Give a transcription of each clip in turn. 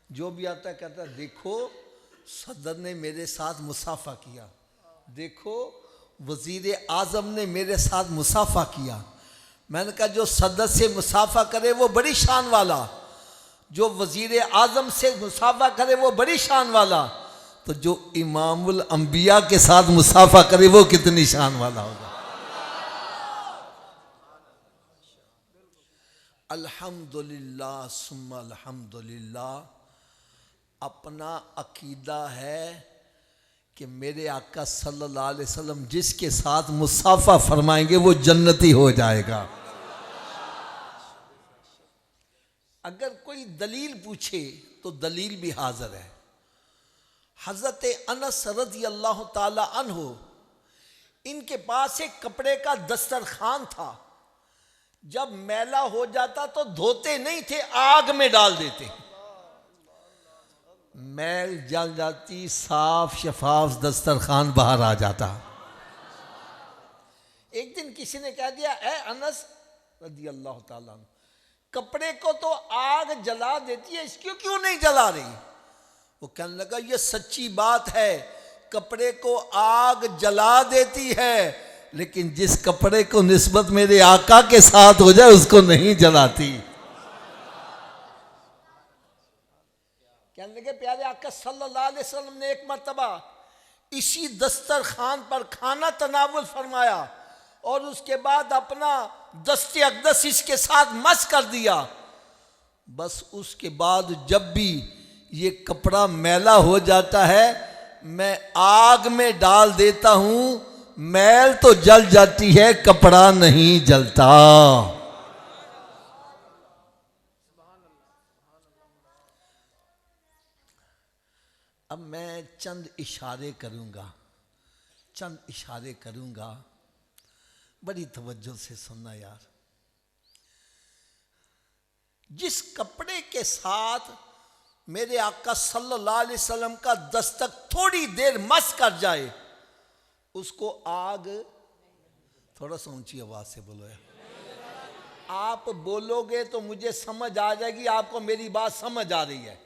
जो भी आता है कहता है देखो सदर ने मेरे साथ मुसाफा किया, देखो वजीर आजम ने मेरे साथ मुसाफा किया। मैंने कहा जो सदर से मुसाफा करे वो बड़ी शान वाला, जो वजीर आजम से मुसाफा करे वो बड़ी शान वाला, तो जो इमामुल अंबिया के साथ मुसाफा करे वो कितनी शान वाला होगा। अल्हम्दुलिल्लाह सुम्मा अल्हम्दुलिल्लाह। अपना अकीदा है कि मेरे आका सल्लल्लाहु अलैहि वसल्लम जिसके साथ मुसाफा फरमाएंगे वो जन्नती हो जाएगा। अगर कोई दलील पूछे तो दलील भी हाजिर है। हजरत अनस रज़ी अल्लाह ताला अन्हु, इनके पास एक कपड़े का दस्तरखान था, जब मैला हो जाता तो धोते नहीं थे, आग में डाल देते, मैल जल जाती, साफ शफाफ दस्तरखान बाहर आ जाता। एक दिन किसी ने कह दिया ए अनस रज़ी अल्लाह ताला अन्हु, कपड़े को तो आग जला देती है, इसको क्यों नहीं जला रही? वो कहने लगा ये सच्ची बात है, कपड़े को आग जला देती है, लेकिन जिस कपड़े को निस्बत मेरे आका के साथ हो जाए उसको नहीं जलाती। कहने लगे प्यारे आका सल्लल्लाहु अलैहि वसल्लम ने एक मर्तबा इसी दस्तरखान पर खाना तनावुल फरमाया और उसके बाद अपना दस्ते अक़दस इसके साथ मस कर दिया। बस उसके बाद जब भी ये कपड़ा मैला हो जाता है मैं आग में डाल देता हूं, मैल तो जल जाती है, कपड़ा नहीं जलता। अब मैं चंद इशारे करूंगा, चंद इशारे करूंगा, बड़ी तवज्जो से सुनना यार। जिस कपड़े के साथ मेरे आका सल्लल्लाहु अलैहि वसल्लम का दस्तक थोड़ी देर मस कर जाए उसको आग, थोड़ा सा ऊंची आवाज से बोलो यार, आप बोलोगे तो मुझे समझ आ जाएगी आपको मेरी बात समझ आ रही है।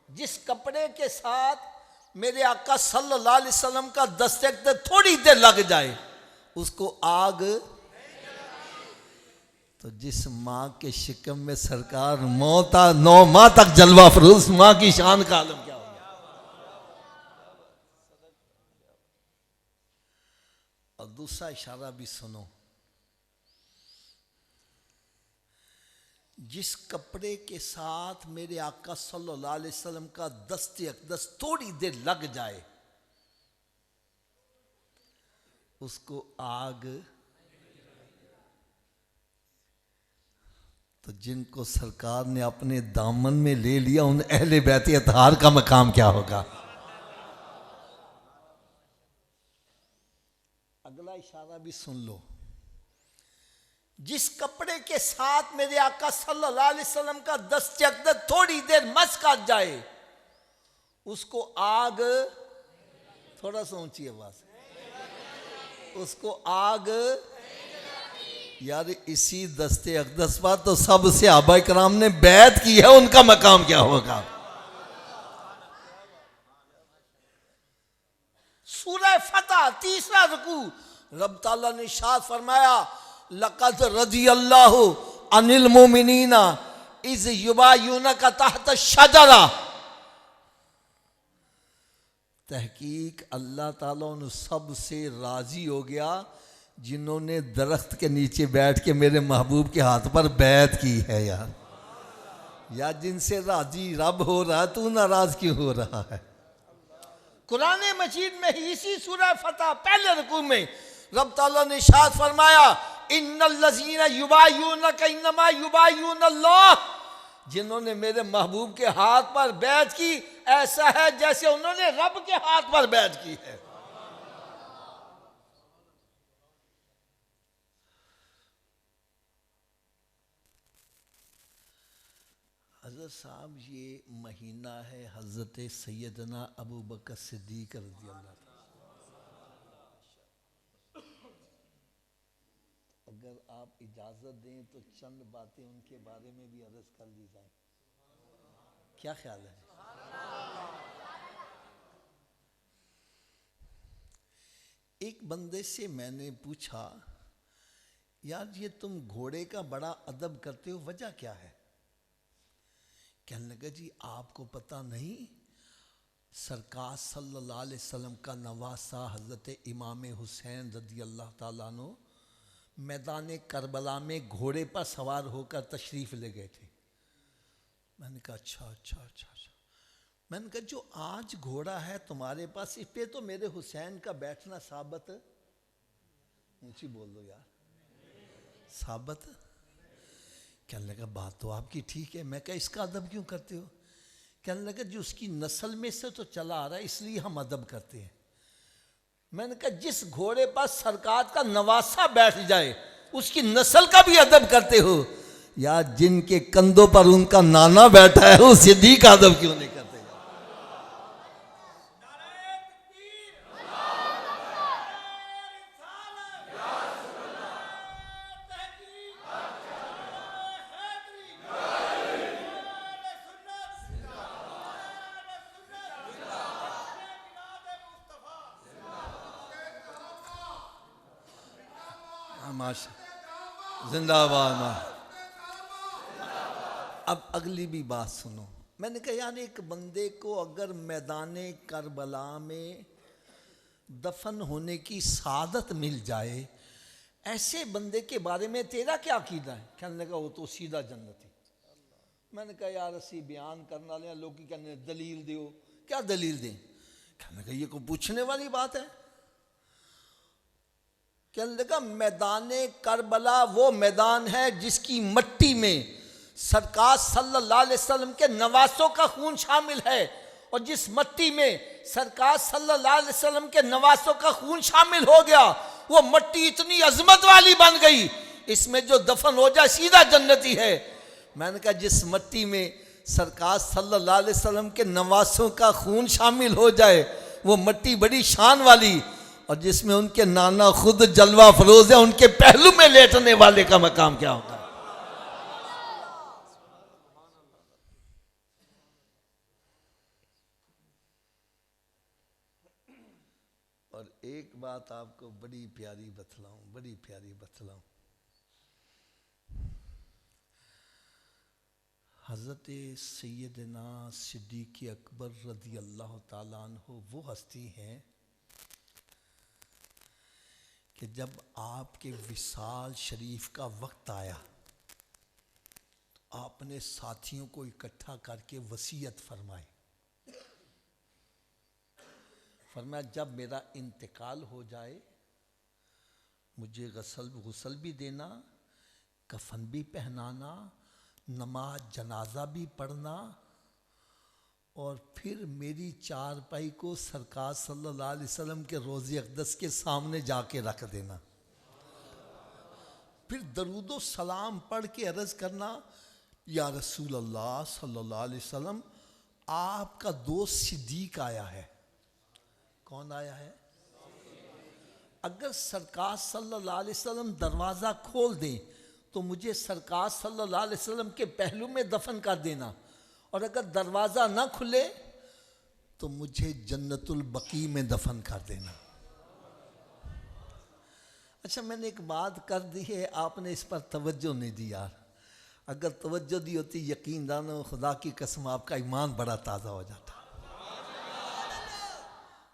जिस कपड़े के साथ मेरे आका सल्लल्लाहु अलैहि वसल्लम का दस्तक थोड़ी देर लग जाए उसको आग, तो जिस माँ के शिकम में सरकार 9 माह तक जलवा फरोज, माँ की शान का आलम क्या होगा। और दूसरा इशारा भी सुनो, जिस कपड़े के साथ मेरे आका सल्लल्लाहु अलैहि वसल्लम का दस्ते अक़दस थोड़ी देर लग जाए उसको आग, तो जिनको सरकार ने अपने दामन में ले लिया उन अहले बैत अतहार का मकाम क्या होगा। अगला इशारा भी सुन लो, जिस कपड़े के साथ मेरे आका सल्लल्लाहु अलैहि वसल्लम का दस्ते अक़दस थोड़ी देर मस कर जाए उसको आग, थोड़ा सा ऊंची आवाज, उसको आग। यार इसी दस्ते अक़दस पर तो सब सहाबा इकराम ने बैत की है, उनका मकाम क्या होगा। सूरह फतह तीसरा रुकू, रब ताला ने इरशाद फरमाया लक़द रज़ियल्लाहु अनिल मोमिनीना इज़ युबाय्यूनका तहत शजरा, तहकीक अल्लाह ताला उन सब से राजी हो गया जिन्होंने दरख्त के नीचे बैठ के मेरे महबूब के हाथ पर बैत की है। यार जिनसे राजी रब हो रहा है तू नाराज क्यों हो रहा है। कुरान मजीद में ही इसी सूरह फतह पहले रुकू में रब ताला ने इरशाद फरमाया इन्नल्लज़ीना युबाय्यूनका इन्नमा युबाय्यूनल्लाह, जिन्होंने मेरे महबूब के हाथ पर बैत की ऐसा है जैसे उन्होंने रब के हाथ पर बैत की है। हज़रत साहब ये महीना है हज़रत सैयदना अबू बकर सिद्दीक़ रज़ियल्लाहु अन्हु। अगर आप इजाज़त दें तो चंद बातें उनके बारे में भी अर्ज़ कर ली जाए। क्या ख्याल है? एक बंदे से मैंने पूछा, यार ये तुम घोड़े का बड़ा अदब करते हो, वजह क्या है? कहने लगा, जी आपको पता नहीं, सरकार सल्लल्लाहु अलैहि वसल्लम का नवासा हज़रत इमाम हुसैन रज़ी अल्लाह ताला अन्हु मैदान करबला में घोड़े पर सवार होकर तशरीफ़ ले गए थे। मैंने कहा अच्छा अच्छा अच्छा अच्छा। मैंने कहा जो आज घोड़ा है तुम्हारे पास, इस पे तो मेरे हुसैन का बैठना साबित, ऊंची बोल दो यार, साबित। कहने लगा बात तो आपकी ठीक है। मैं कहा इसका अदब क्यों करते हो? कहने लगा जो उसकी नस्ल में से तो चला आ रहा है, इसलिए हम अदब करते हैं। मैंने कहा जिस घोड़े पर सरकार का नवासा बैठ जाए उसकी नस्ल का भी अदब करते हो, या जिनके कंधों पर उनका नाना बैठा है वो सिद्दीक का अदब क्यों नहीं करते? जिंदाबाद। अब अगली भी बात सुनो। मैंने कहा यार एक बंदे को अगर मैदाने करबला में दफन होने की सादत मिल जाए, ऐसे बंदे के बारे में तेरा क्या अकीदा है? कहने लगा वो तो सीधा जन्नती। मैंने कहा यार असी बयान करने वाले लोग की कहने दलील दो। क्या दलील दें? कहने लगा ये को पूछने वाली बात है। कहने लगा मैदाने करबला वो मैदान है जिसकी मट्टी में सरकार सल्लल्लाहु अलैहि वसल्लम के नवासों का खून शामिल है, और जिस मट्टी में सरकार सल्लल्लाहु अलैहि वसल्लम के नवासों का खून शामिल हो गया, वो मट्टी इतनी अजमत वाली बन गई, इसमें जो दफन हो जाए सीधा जन्नती है। मैंने कहा जिस मट्टी में सरकार सल्लल्लाहु अलैहि वसल्लम के नवासों का खून शामिल हो जाए वो मट्टी बड़ी शान वाली, और जिसमें उनके नाना खुद जलवा फरोज है, उनके पहलू में लेटने वाले का मकाम क्या होगा? और एक बात आपको बड़ी प्यारी बतलाऊं, बड़ी प्यारी बतलाऊं। हज़रत सैयदना सिद्दीक़ अकबर रज़ी अल्लाह ताला अन्हु वो हस्ती हैं कि जब आपके विसाल शरीफ का वक्त आया तो आपने साथियों को इकट्ठा करके वसीयत फरमाई। फरमाया जब मेरा इंतकाल हो जाए मुझे गुस्ल भी देना, कफन भी पहनाना, नमाज जनाजा भी पढ़ना, और फिर मेरी चारपाई को सरकार सल्लल्लाहु अलैहि वसल्लम के रोज़े अक़दस के सामने जाके रख देना। फिर दरूदो सलाम पढ़ के अर्ज़ करना, या रसूल अल्लाह सल्लल्लाहु अलैहि वसल्लम आपका दोस्त सिद्दीक आया है। कौन आया है? अगर सरकार सल्लल्लाहु अलैहि वसल्लम दरवाज़ा खोल दें तो मुझे सरकार सल्लल्लाहु अलैहि वसल्लम के पहलू में दफन कर देना, और अगर दरवाज़ा ना खुले तो मुझे जन्नतुल बकी में दफन कर देना। अच्छा मैंने एक बात कर दी है, आपने इस पर तवज्जो नहीं दी यार। अगर तवज्जो दी होती यकीन जानो खुदा की कसम आपका ईमान बड़ा ताज़ा हो जाता।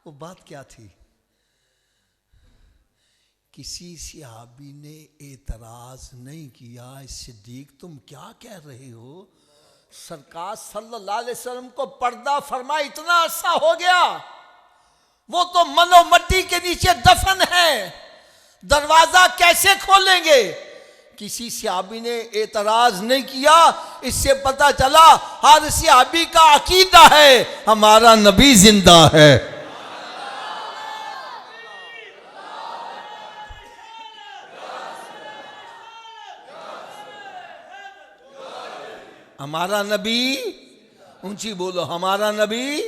वो बात क्या थी? किसी सहाबी ने एतराज़ नहीं किया, सिद्दीक तुम क्या कह रहे हो, सरकार सल्लल्लाहु अलैहि वसल्लम को पर्दा फरमा इतना अरसा हो गया, वो तो मनो मट्टी के नीचे दफन है, दरवाजा कैसे खोलेंगे? किसी सहाबी ने एतराज नहीं किया। इससे पता चला हर सहाबी का अकीदा है हमारा नबी जिंदा है। हमारा नबी, ऊंची बोलो, हमारा नबी,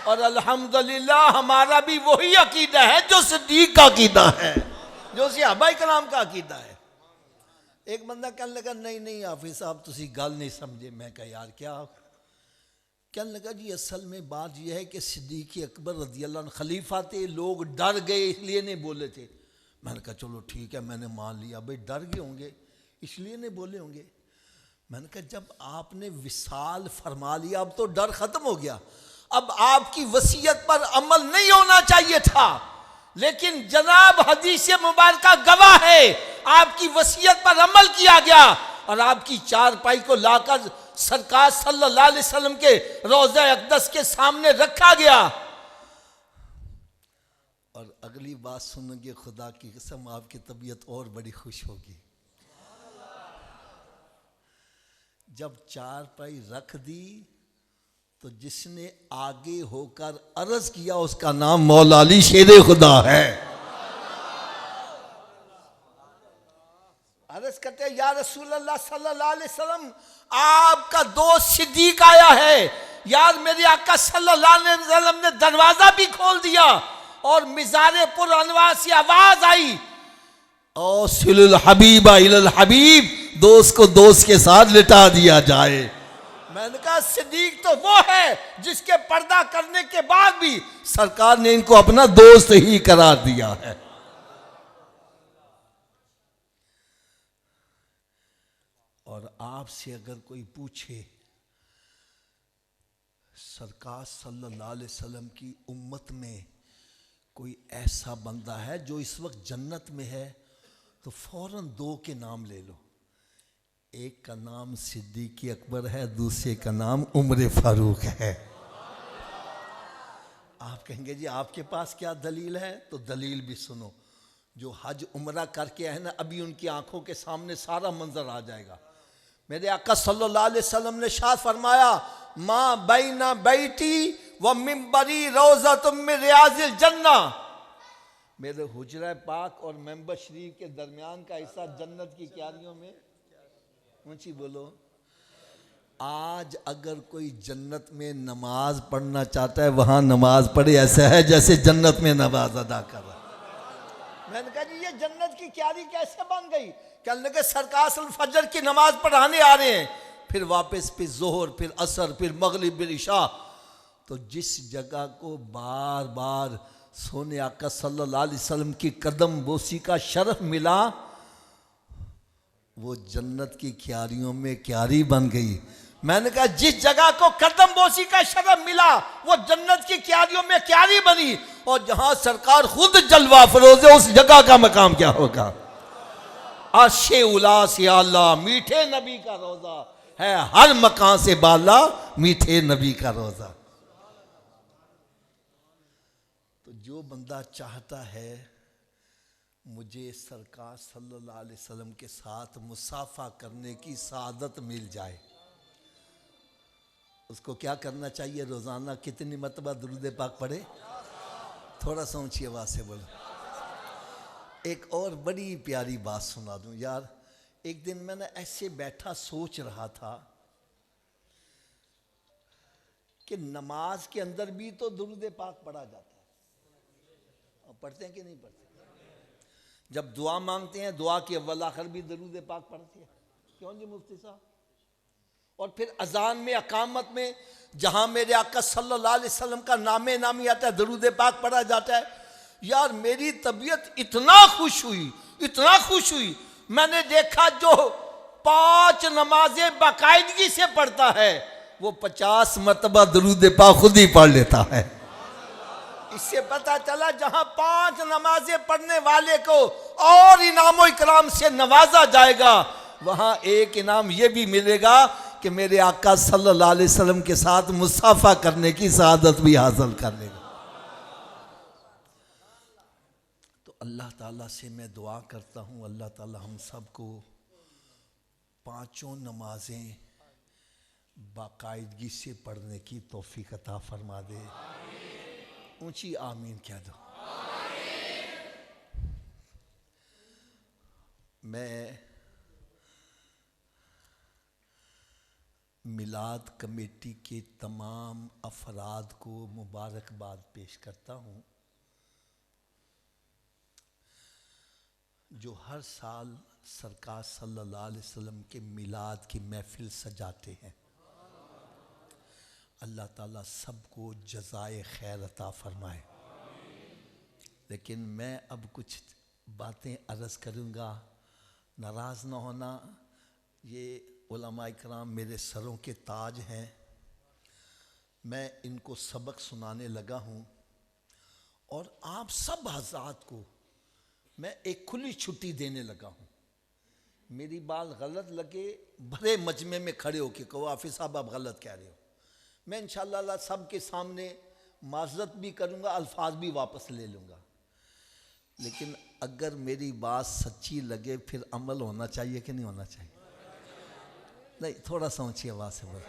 और अल्हम्दुलिल्लाह हमारा भी वही अकीदा है जो सिद्दीक का अकीदा है, जो सहाबा कराम का अकीदा है। एक बंदा कहने लगा नहीं नहीं हाफिज साहब तुसी गल नहीं समझे। मैं कहा यार क्या? कहने लगा जी असल में बात यह है कि सिद्दीक़ अकबर रज़ी अल्लाह अन्हु खलीफा थे, लोग डर गए इसलिए नहीं बोले थे। मैंने कहा चलो ठीक है, मैंने मान लिया, भाई डर गए होंगे इसलिए नहीं बोले होंगे। मैंने कहा जब आपने विसाल फरमा लिया अब तो डर खत्म हो गया, अब आपकी वसीयत पर अमल नहीं होना चाहिए था, लेकिन जनाब हदीस मुबारक गवाह है आपकी वसीयत पर अमल किया गया और आपकी चारपाई को लाकर सरकार सल्लल्लाहु अलैहि वसल्लम के रोज़ा अक़दस के सामने रखा गया। और अगली बात सुनेंगे, खुदा की कसम आपकी तबीयत और बड़ी खुश होगी। जब चारपाई रख दी तो जिसने आगे होकर अर्ज किया उसका नाम मौला अली शेरे खुदा है। अर्ज करते या रसूल अल्लाह सल्लल्लाहु अलैहि वसल्लम आपका दोस्त सिद्दीक आया है। यार मेरे आका सल्लल्लाहु अलैहि वसल्लम ने दरवाजा भी खोल दिया और मिज़ारे पुर अनवार से आवाज आई, ओ सिलुल हबीबा इलल हबीब, दोस्त को दोस्त के साथ लिटा दिया जाए। मैंने कहा सिद्दीक तो वो है जिसके पर्दा करने के बाद भी सरकार ने इनको अपना दोस्त ही करार दिया है। और आपसे अगर कोई पूछे सरकार सल्लल्लाहु अलैहि वसल्लम की उम्मत में कोई ऐसा बंदा है जो इस वक्त जन्नत में है, तो फौरन दो के नाम ले लो। एक का नाम सिद्दीक़ अकबर है, दूसरे का नाम उमर फारूक है। आप कहेंगे जी आपके पास क्या दलील है, तो दलील भी सुनो। जो हज उमरा करके आए ना, अभी उनकी आंखों के सामने सारा मंजर आ जाएगा। मेरे आका सल्लल्लाहु अलैहि वसल्लम ने शाद फरमाया, माँ बैना बैठी व मिंबरी रोज़तुम मिन रियाज़िल जन्ना, मेरे हुजरा पाक और मेंबर शरीफ के दरमियान का हिस्सा जन्नत की क्यारियों में। ऊंची बोलो। आज अगर कोई जन्नत में नमाज पढ़ना चाहता है वहां नमाज पढ़े, ऐसा है जैसे जन्नत में नमाज अदा कर रहा। मैंने कहा जी ये जन्नत की क्यारी कैसे बन गई? कहने लगे सरकार फजर की नमाज पढ़ाने आ रहे हैं, फिर वापस फिर जोहर, फिर असर, फिर मगरिब, फिर इशा। तो जिस जगह को बार बार सोने आका सल्लल्लाहु अलैहि वसल्लम की कदम बोसी का शरफ मिला, वो जन्नत की क्यारियों में क्यारी बन गई। मैंने कहा जिस जगह को कदम बोसी का शरफ मिला वो जन्नत की क्यारियों में क्यारी बनी, और जहां सरकार खुद जलवा फरोज है उस जगह का मकाम क्या होगा? अर्शे उला से आला मीठे नबी का रोजा है, हर मकान से बाला मीठे नबी का रोजा। तो जो बंदा चाहता है मुझे सरकार सल्लल्लाहु अलैहि वसल्लम के साथ मुसाफा करने की सआदत मिल जाए, उसको क्या करना चाहिए? रोजाना कितनी मरतबा दुरूद पाक पढ़े? थोड़ा सा ऊंची आवाज से बोलो। एक और बड़ी प्यारी बात सुना दूं यार। एक दिन मैंने ऐसे बैठा सोच रहा था कि नमाज के अंदर भी तो दुरूद पाक पढ़ा जाता है, और पढ़ते हैं कि नहीं पढ़ते? जब दुआ मांगते हैं दुआ के अव्वल आखिर भी दरूद पाक पढ़ते हैं, क्यों जी मुफ्ती साहब? और फिर अजान में, अकामत में, जहां मेरे आका सल्लल्लाहु अलैहि वसल्लम का नामे नामी आता है दरूद पाक पढ़ा जाता है। यार मेरी तबीयत इतना खुश हुई, इतना खुश हुई, मैंने देखा जो 5 नमाजें बाकायदगी से पढ़ता है वो 50 मरतबा दरूद पाक खुद ही पढ़ लेता है। इससे पता चला जहां 5 नमाजें पढ़ने वाले को और इनामो इकराम से नवाजा जाएगा, वहां एक इनाम यह भी मिलेगा कि मेरे आका सल्लल्लाहु अलैहि वसल्लम के साथ मुसाफा करने की सआदत भी हासिल कर लेगा। तो अल्लाह ताला से मैं दुआ करता हूँ, अल्लाह ताला हम सबको 5 नमाजें बाकायदगी से पढ़ने की तौफीक अता फरमा दे। ऊंची आमीन कह दो। मैं मिलाद कमेटी के तमाम अफराद को मुबारकबाद पेश करता हूँ जो हर साल सरकार सल्लल्लाहु अलैहि वसल्लम के मिलाद की महफिल सजाते हैं। अल्लाह ताला सबको जज़ाए खैर अता फरमाए। लेकिन मैं अब कुछ बातें अर्ज़ करूँगा, नाराज़ ना होना। ये उलमा इकराम मेरे सरों के ताज हैं, मैं इनको सबक सुनाने लगा हूँ और आप सब हज़रात को मैं एक खुली छुट्टी देने लगा हूँ। मेरी बात गलत लगे, भरे मजमे में खड़े होके कहो हाफिज़ साहब आप गलत कह रहे हो। मैं इंशाअल्लाह सब के सामने माज़रत भी करूँगा, अल्फाज भी वापस ले लूँगा। लेकिन अगर मेरी बात सच्ची लगे फिर अमल होना चाहिए कि नहीं होना चाहिए? नहीं, थोड़ा सा ऊँची आवाज़ से बोलो।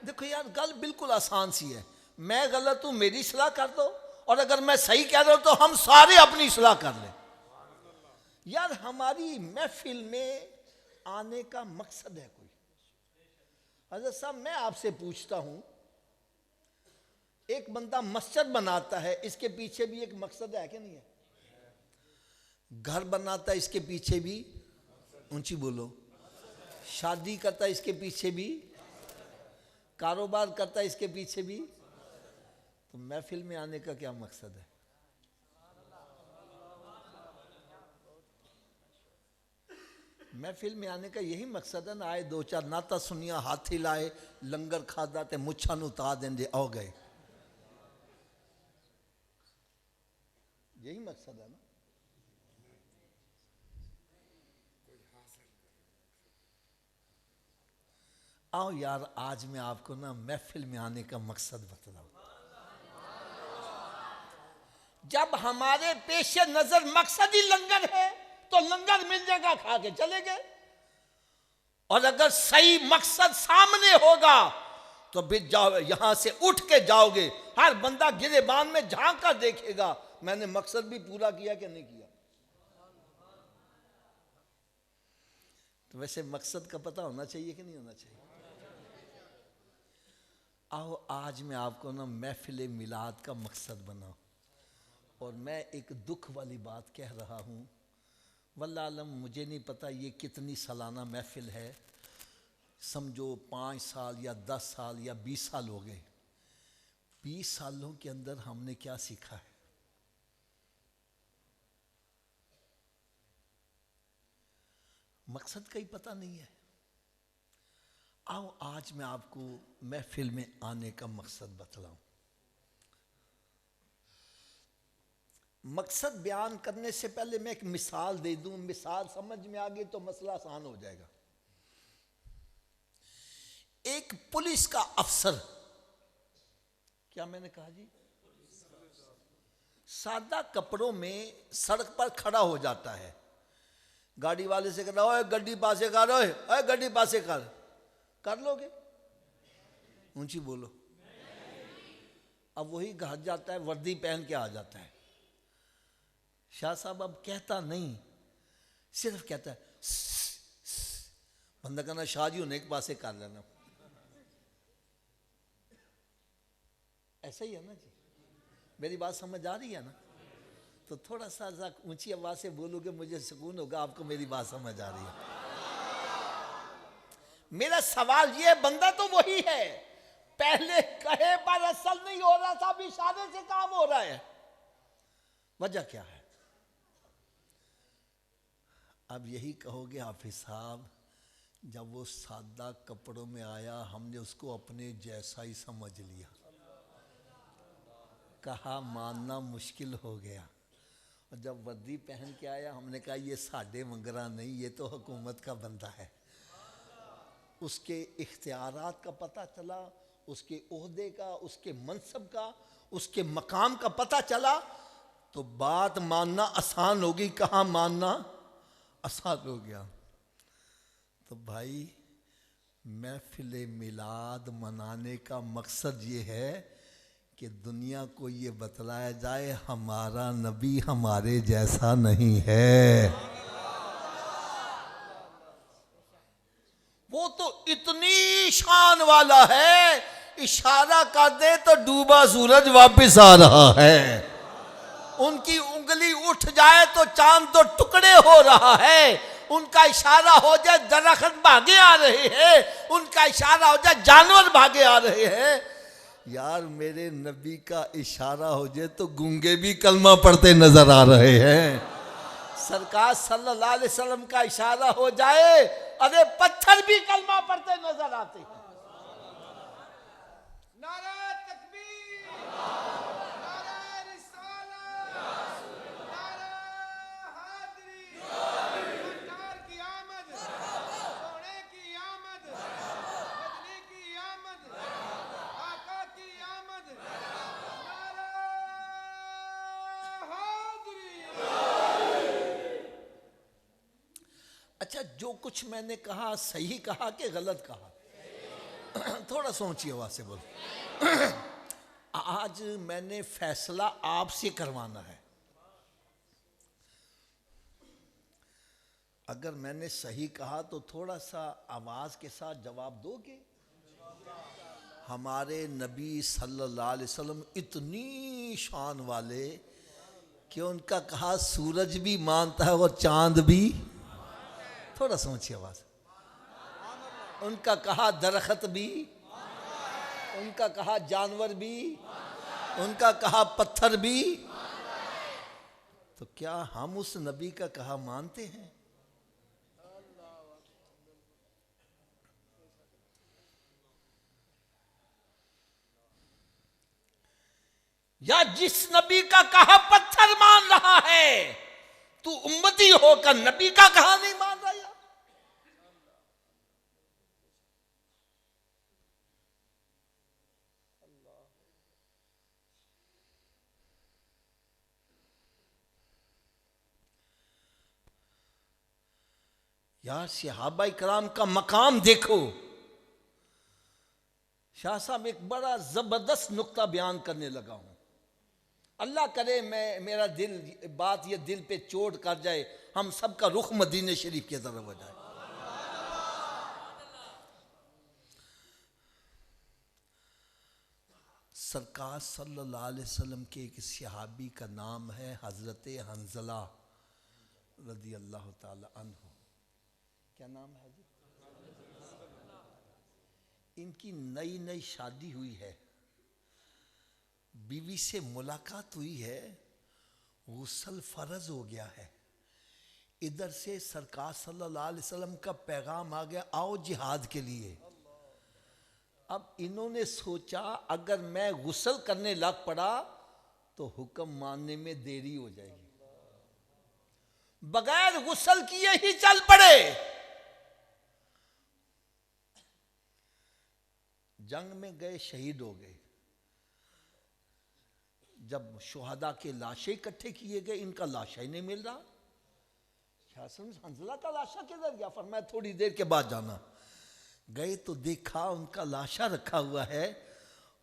देखो यार, गल बिल्कुल आसान सी है। मैं गलत हूँ, मेरी इस्लाह कर दो, और अगर मैं सही कह रहा हूँ तो हम सारे अपनी इस्लाह कर लें। यार हमारी महफिल में आने का मकसद है कोई? हज़रत साहब मैं आपसे पूछता हूँ, एक बंदा मस्जिद बनाता है, इसके पीछे भी एक मकसद है कि नहीं है? घर बनाता है, इसके पीछे भी, ऊंची बोलो, शादी करता है, इसके पीछे भी, कारोबार करता है, इसके पीछे भी। तो महफिल में आने का क्या मकसद है? महफिल में आने का यही मकसद है ना, आए दो चार नाता सुनिया, हाथ हिलाए, लंगर खादा ते मुच्छा नु उतार देंगे आ गए, यही मकसद है ना। आओ यार, आज मैं आपको ना महफिल में आने का मकसद बतलाऊं। जब हमारे पेश नजर मकसद ही लंगर है तो लंगर मिल जाएगा, खा के चले गए। और अगर सही मकसद सामने होगा तो फिर जाओ, यहां से उठ के जाओगे, हर बंदा गिरेबान में झांक कर देखेगा मैंने मकसद भी पूरा किया कि नहीं किया। तो वैसे मकसद का पता होना चाहिए कि नहीं होना चाहिए? आओ आज मैं आपको ना महफिल मिलाद का मकसद बनाऊं। और मैं एक दुख वाली बात कह रहा हूँ, वल्लाह आलम मुझे नहीं पता ये कितनी सालाना महफिल है, समझो 5 साल या 10 साल या 20 साल हो गए। 20 सालों के अंदर हमने क्या सीखा है? मकसद का ही पता नहीं है। आओ आज मैं आपको महफिल में आने का मकसद बतलाऊं। मकसद बयान करने से पहले मैं एक मिसाल दे दूं, मिसाल समझ में आ गई तो मसला आसान हो जाएगा। एक पुलिस का अफसर, क्या मैंने कहा जी, सादा कपड़ों में सड़क पर खड़ा हो जाता है, गाड़ी वाले से कहता है गड्डी पासे कर, ओए गड्डी पासे कर लोगे? ऊंची बोलो। अब वही घर जाता है, वर्दी पहन के आ जाता है। शाह साहब अब कहता नहीं, सिर्फ कहता है बंदा कहना शाह जी होने के पासे कर लेना। ऐसा ही है ना जी? मेरी बात समझ आ रही है ना? तो थोड़ा सा ऊंची आवाज से बोलोगे मुझे सुकून होगा, आपको मेरी बात समझ आ रही है। मेरा सवाल ये, बंदा तो वही है, पहले कहे पर असल नहीं हो रहा था, अभी इशारे से काम हो रहा है। वजह क्या है? अब यही कहोगे हाफिज साहब जब वो सादा कपड़ों में आया हमने उसको अपने जैसा ही समझ लिया, कहा मानना मुश्किल हो गया। और जब वर्दी पहन के आया हमने कहा ये साडे मंगरा नहीं, ये तो हुकूमत का बंदा है। उसके इख्तियारात का पता चला, उसके ओहदे का, उसके मनसब का, उसके मकाम का पता चला, तो बात मानना आसान होगी। कहाँ मानना आसान हो गया? तो भाई महफिल मिलाद मनाने का मकसद ये है कि दुनिया को ये बतलाया जाए हमारा नबी हमारे जैसा नहीं है। वो तो इतनी शान वाला है, इशारा कर दे तो डूबा सूरज वापस आ रहा है, उनकी उंगली उठ जाए तो चांद तो टुकड़े हो रहा है। उनका इशारा हो जाए दरख्त भागे आ रहे हैं, उनका इशारा हो जाए जानवर भागे आ रहे हैं। यार मेरे नबी का इशारा हो जाए तो गूंगे भी कलमा पढ़ते नजर आ रहे हैं। सरकार सल्लल्लाहु अलैहि वसल्लम का इशारा हो जाए, अरे पत्थर भी कलमा पढ़ते नजर आते हैं। नारा तकबीर, नारा रिसालत, नारा हैदरी, सरकार की आमद, सोने की आमद, मदनी की आमद, आका की आमद, नारा हैदरी। अच्छा, जो कुछ मैंने कहा सही कहा कि गलत कहा? थोड़ा सोचिए, आवाज से बोलो। आज मैंने फैसला आपसे करवाना है। अगर मैंने सही कहा तो थोड़ा सा आवाज के साथ जवाब दोगे? हमारे नबी सल्लल्लाहु अलैहि वसल्लम इतनी शान वाले कि उनका कहा सूरज भी मानता है और चांद भी। थोड़ा सोचिए आवाज। उनका कहा दरख्त भी, उनका कहा जानवर भी, उनका कहा पत्थर भी। तो क्या हम उस नबी का कहा मानते हैं? या जिस नबी का कहा पत्थर मान रहा है, तू उम्मती होकर नबी का कहा नहीं मान रहा? यार सहाबा इकराम का मकाम देखो। शाह साहब एक बड़ा जबरदस्त नुक्ता बयान करने लगा हूं। अल्लाह करे मेरा बात ये दिल पे चोट कर जाए, हम सबका रुख मदीने शरीफ की तरफ हो जाए। सरकार सल्लल्लाहु अलैहि वसल्लम के एक सहाबी का नाम है हजरत हंजला रदी अल्लाह ताला अन्हु। क्या नाम है जी? इनकी नई नई शादी हुई है, बीवी से मुलाकात हुई है, गुस्ल फर्ज हो गया है। इधर से सरकार सल्लल्लाहु अलैहि वसल्लम का पैगाम आ गया, आओ जिहाद के लिए। अब इन्होंने सोचा अगर मैं गुस्ल करने लग पड़ा तो हुक्म मानने में देरी हो जाएगी, बगैर गुस्ल किए ही चल पड़े। जंग में गए, शहीद हो गए। जब शुहदा के लाशें इकट्ठे किए गए, इनका लाशा ही नहीं मिल रहा। हंजला का लाशा किधर गया? फरमाया थोड़ी देर के बाद जाना। गए तो देखा उनका लाशा रखा हुआ है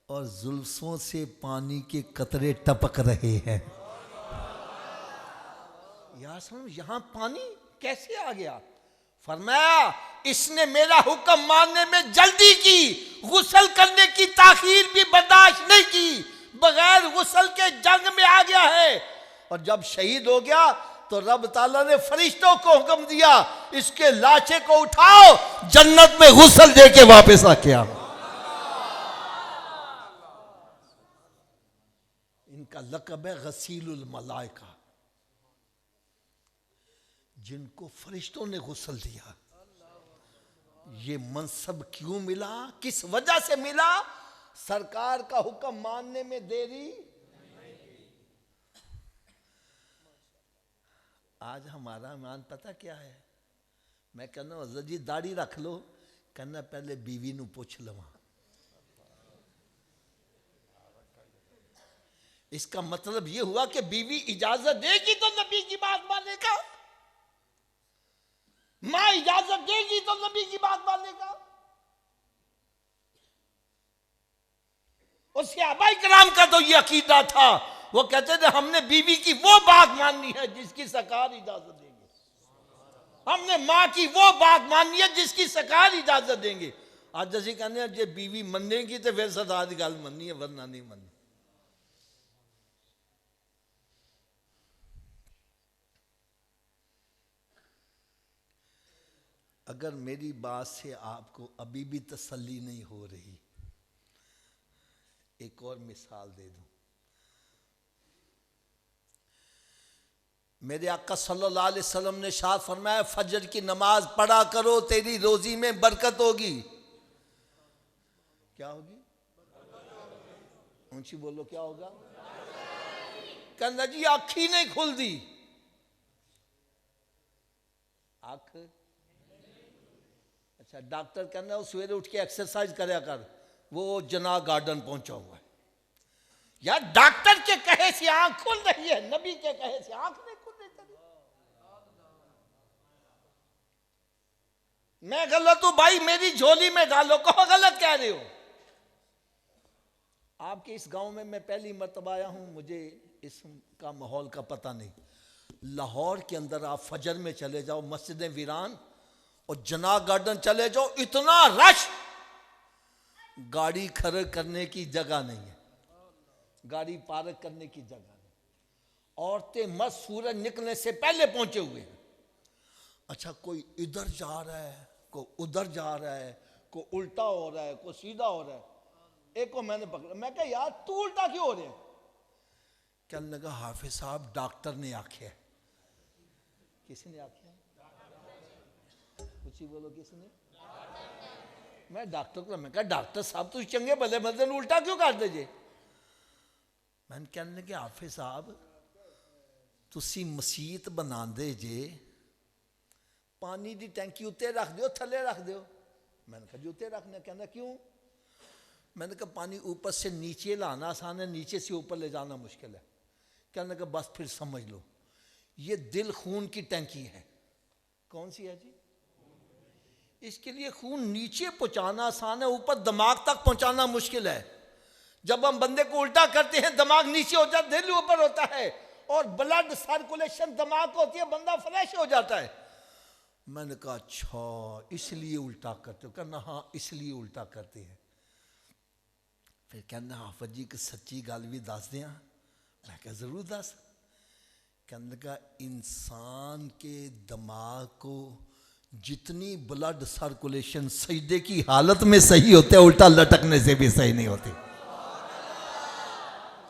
और जुल्फों से पानी के कतरे टपक रहे हैं। यार सुनो, यहां पानी कैसे आ गया? फरमाया इसने मेरा हुक्म मानने में जल्दी की, गुस्ल करने की ताखीर भी बर्दाश्त नहीं की, बगैर गुस्ल के जंग में आ गया है। और जब शहीद हो गया तो रब ताला ने फरिश्तों को हुक्म दिया, इसके लाशे को उठाओ, जन्नत में गुस्ल दे के वापस आके आओ। इनका लक़ब है गसीलुल मलाइका, जिनको फरिश्तों ने गुस्ल दिया। ये मनसब क्यों मिला, किस वजह से मिला? सरकार का हुक्म मानने में देरी। आज हमारा ईमान पता क्या है? मैं कहना हज़रत जी दाढ़ी रख लो, कहना पहले बीवी नू पूछ लवा। इसका मतलब यह हुआ कि बीवी इजाजत देगी तो नबी की बात मानेगा, मां इजाजत देगी तो नबी की बात मानेगा। और सहाबा इकराम का तो यह अकीदा था, वो कहते थे हमने बीवी की वो बात माननी है जिसकी सरकार इजाजत देंगे, हमने मां की वो बात माननी है जिसकी सरकार इजाजत देंगे। आज जैसे कहने हैं जे बीवी मनेगी तो फिर सरदार की गल मननी है, वरना नहीं मननी। अगर मेरी बात से आपको अभी भी तसल्ली नहीं हो रही, एक और मिसाल दे दूं। मेरे आका सल्लल्लाहु अलैहि वसल्लम ने इरशाद फरमाया, फजर की नमाज पढ़ा करो, तेरी रोजी में बरकत होगी। क्या होगी? ऊंची बोलो, क्या होगा? कहना जी आँख ही नहीं खुलती। आँख? अच्छा, डॉक्टर कहना वो सवेरे उठ के एक्सरसाइज करया कर, वो जना गार्डन पहुंचा हुआ है। यार डॉक्टर के कहे से आंख खुल रही है, नबी के कहे से आंख नहीं खुल रही तेरी। मैं गलत हूं भाई, मेरी झोली में डालो, कहो गलत कह रहे हो। आपके इस गांव में मैं पहली मर्तबा आया हूं, मुझे इसका माहौल का पता नहीं। लाहौर के अंदर आप फजर में चले जाओ, मस्जिद वीरान और जना गार्डन चले जाओ, इतना रश, गाड़ी खड़े करने की जगह नहीं है, गाड़ी पार्क करने की जगह नहीं। औरतें मस्त सूरज निकलने से पहले पहुंचे हुए हैं। अच्छा, कोई इधर जा रहा है, कोई उधर जा रहा है, कोई उल्टा हो रहा है, कोई सीधा हो रहा है। एक को मैंने पकड़ा, मैं कहा यार तू उल्टा क्यों हो रहे है? कहने लगा हाफिज साहब डॉक्टर ने आख्या। किसी ने आख्या? कुछ ही बोलो, किसने? मैं डॉक्टर को, मैं कहा डॉक्टर साहब तुम चंगे भले बंदे उल्टा क्यों कर दीजिए? मैंने कहने लगे हाफिज साहब तुसी मसीत बना दे जे, पानी की टैंकी उत्ते रख दो, थले रख दो। मैंने कहा जी उत्ते रखने। कहना क्यों? मैंने कहा पानी ऊपर से नीचे लाना आसान है, नीचे से ऊपर ले जाना मुश्किल है। कहने लगा बस फिर समझ लो, ये दिल खून की टैंकी है। कौन सी है जी? इसके लिए खून नीचे पहुंचाना आसान है, ऊपर दिमाग तक पहुंचाना मुश्किल है। जब हम बंदे को उल्टा करते हैं दिमाग नीचे हो जाता है, दिल ऊपर होता है, और ब्लड सर्कुलेशन दिमाग को होती है, बंदा फ्रेश हो जाता है। मैंने कहा अच्छा इसलिए उल्टा करते हो? कहना हाँ इसलिए उल्टा करते हैं। फिर कहना हाफिज जी की सच्ची गल भी दस दिया। मैं क्या जरूर दस। कहने का इंसान के दिमाग को जितनी ब्लड सर्कुलेशन सजदे की हालत में सही होता है, उल्टा लटकने से भी सही नहीं होती।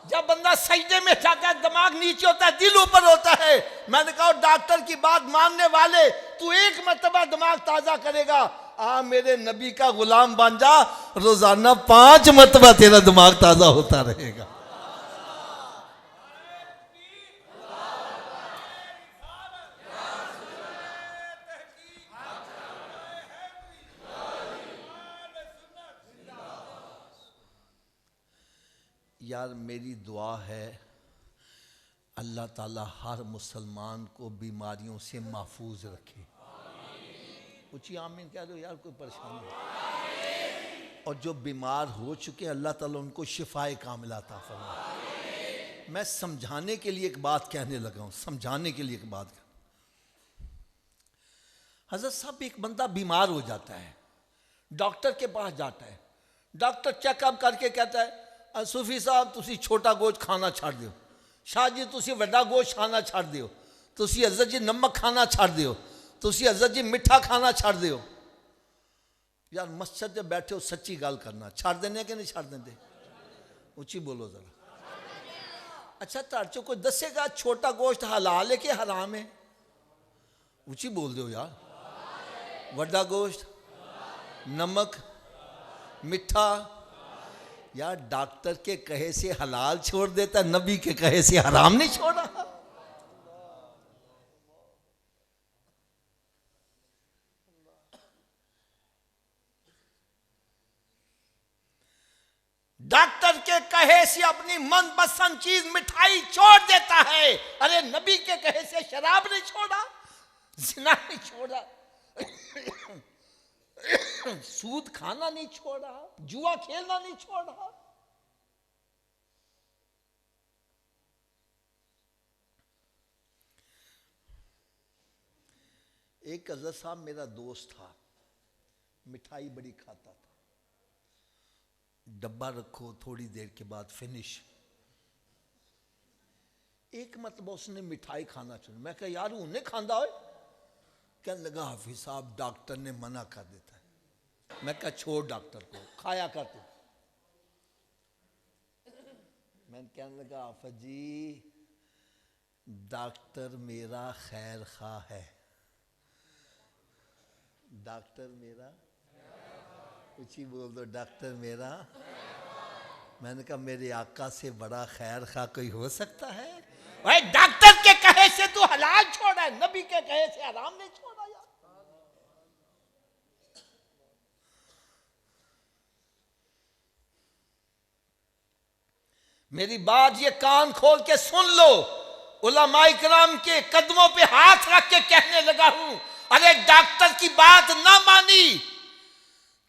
जब बंदा सजदे में जाता है दिमाग नीचे होता है, दिल ऊपर होता है। मैंने कहा डॉक्टर की बात मानने वाले, तू एक मर्तबा दिमाग ताजा करेगा, आ मेरे नबी का गुलाम बन जा, रोजाना 5 मर्तबा तेरा दिमाग ताजा होता रहेगा। यार मेरी दुआ है अल्लाह ताला हर मुसलमान को बीमारियों से महफूज रखे। ऊंची आमीन कह दो यार, कोई परेशानी नहीं। और जो बीमार हो चुके अल्लाह ताला उनको शिफाए कामिला अता फरमाए। मैं समझाने के लिए एक बात कहने लगा हूं, समझाने के लिए एक बात। हजरत साहब एक बंदा बीमार हो जाता है, डॉक्टर के पास जाता है, डॉक्टर चेकअप करके कहता है सूफी साहब तुसी छोटा गोश्त खाना छड़ दियो, शाह जी तुसी वड्डा गोश्त खाना छड़ दियो, तुसी हजरत जी नमक खाना छड़ दियो, तुसी हजरत जी मिठा खाना छड़ दियो। यार मस्जिद में बैठे हो सच्ची गल करना, छड़ देने कि नहीं छड़ देंगे? ऊंची बोलो जरा। अच्छा तार चो कोई दसेगा छोटा गोश्त हलाल है कि हराम है? ऊंची बोल दो यार। वड्डा गोश्त, नमक, मिठा, यार डॉक्टर के कहे से हलाल छोड़ देता, नबी के कहे से हराम नहीं छोड़ा। डॉक्टर के कहे से अपनी मनपसंद चीज मिठाई छोड़ देता है, अरे नबी के कहे से शराब नहीं छोड़ा, जिना नहीं छोड़ा, सूद खाना नहीं छोड़ा, जुआ खेलना नहीं छोड़ा। एक हजरत साहब मेरा दोस्त था, मिठाई बड़ी खाता था, डब्बा रखो थोड़ी देर के बाद फिनिश। एक मतलब उसने मिठाई खाना छोड़, मैं कहा यार उन्हें खांदा हो? कहने लगा हाफिज साहब डॉक्टर ने मना कर देता है। मैं कहा छोड़ डॉक्टर को, खाया कर तू। मैं कहने लगा हाफिज जी डॉक्टर मेरा खैर खा है, डॉक्टर मेरा, कुछ ही बोल दो, डॉक्टर मेरा। मैंने कहा मेरे आका से बड़ा खैर खा कोई हो सकता है? भाई डॉक्टर के कहे से तू हलाल छोड़ा है, नबी के कहे से हराम नहीं छोड़ा यार। मेरी बात ये कान खोल के सुन लो, उलमाए किराम के कदमों पे हाथ रख के कहने लगा हूं, अरे डॉक्टर की बात ना मानी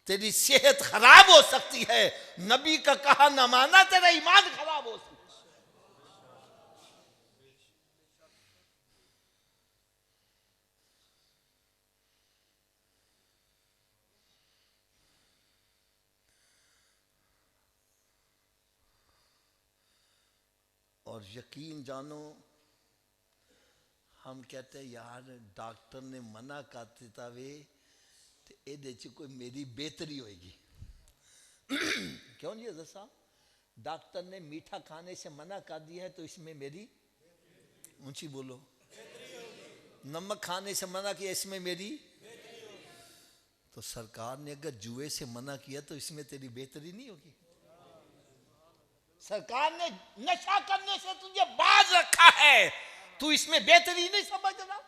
तेरी सेहत खराब हो सकती है, नबी का कहा ना माना तेरा ईमान खराब हो सकता है। और यकीन जानो हम कहते हैं यार डॉक्टर ने मना कर दिता वे तो ये कोई मेरी बेहतरी होगी। क्यों जी हज़रत साहब, डॉक्टर ने मीठा खाने से मना कर दिया है तो इसमें मेरी, ऊंची बोलो, नमक खाने से मना किया इसमें मेरी, तो सरकार ने अगर जुए से मना किया तो इसमें तेरी बेहतरी नहीं होगी? सरकार ने नशा करने से तुझे बाज रखा है, तू इसमें बेहतरी नहीं समझ रहा?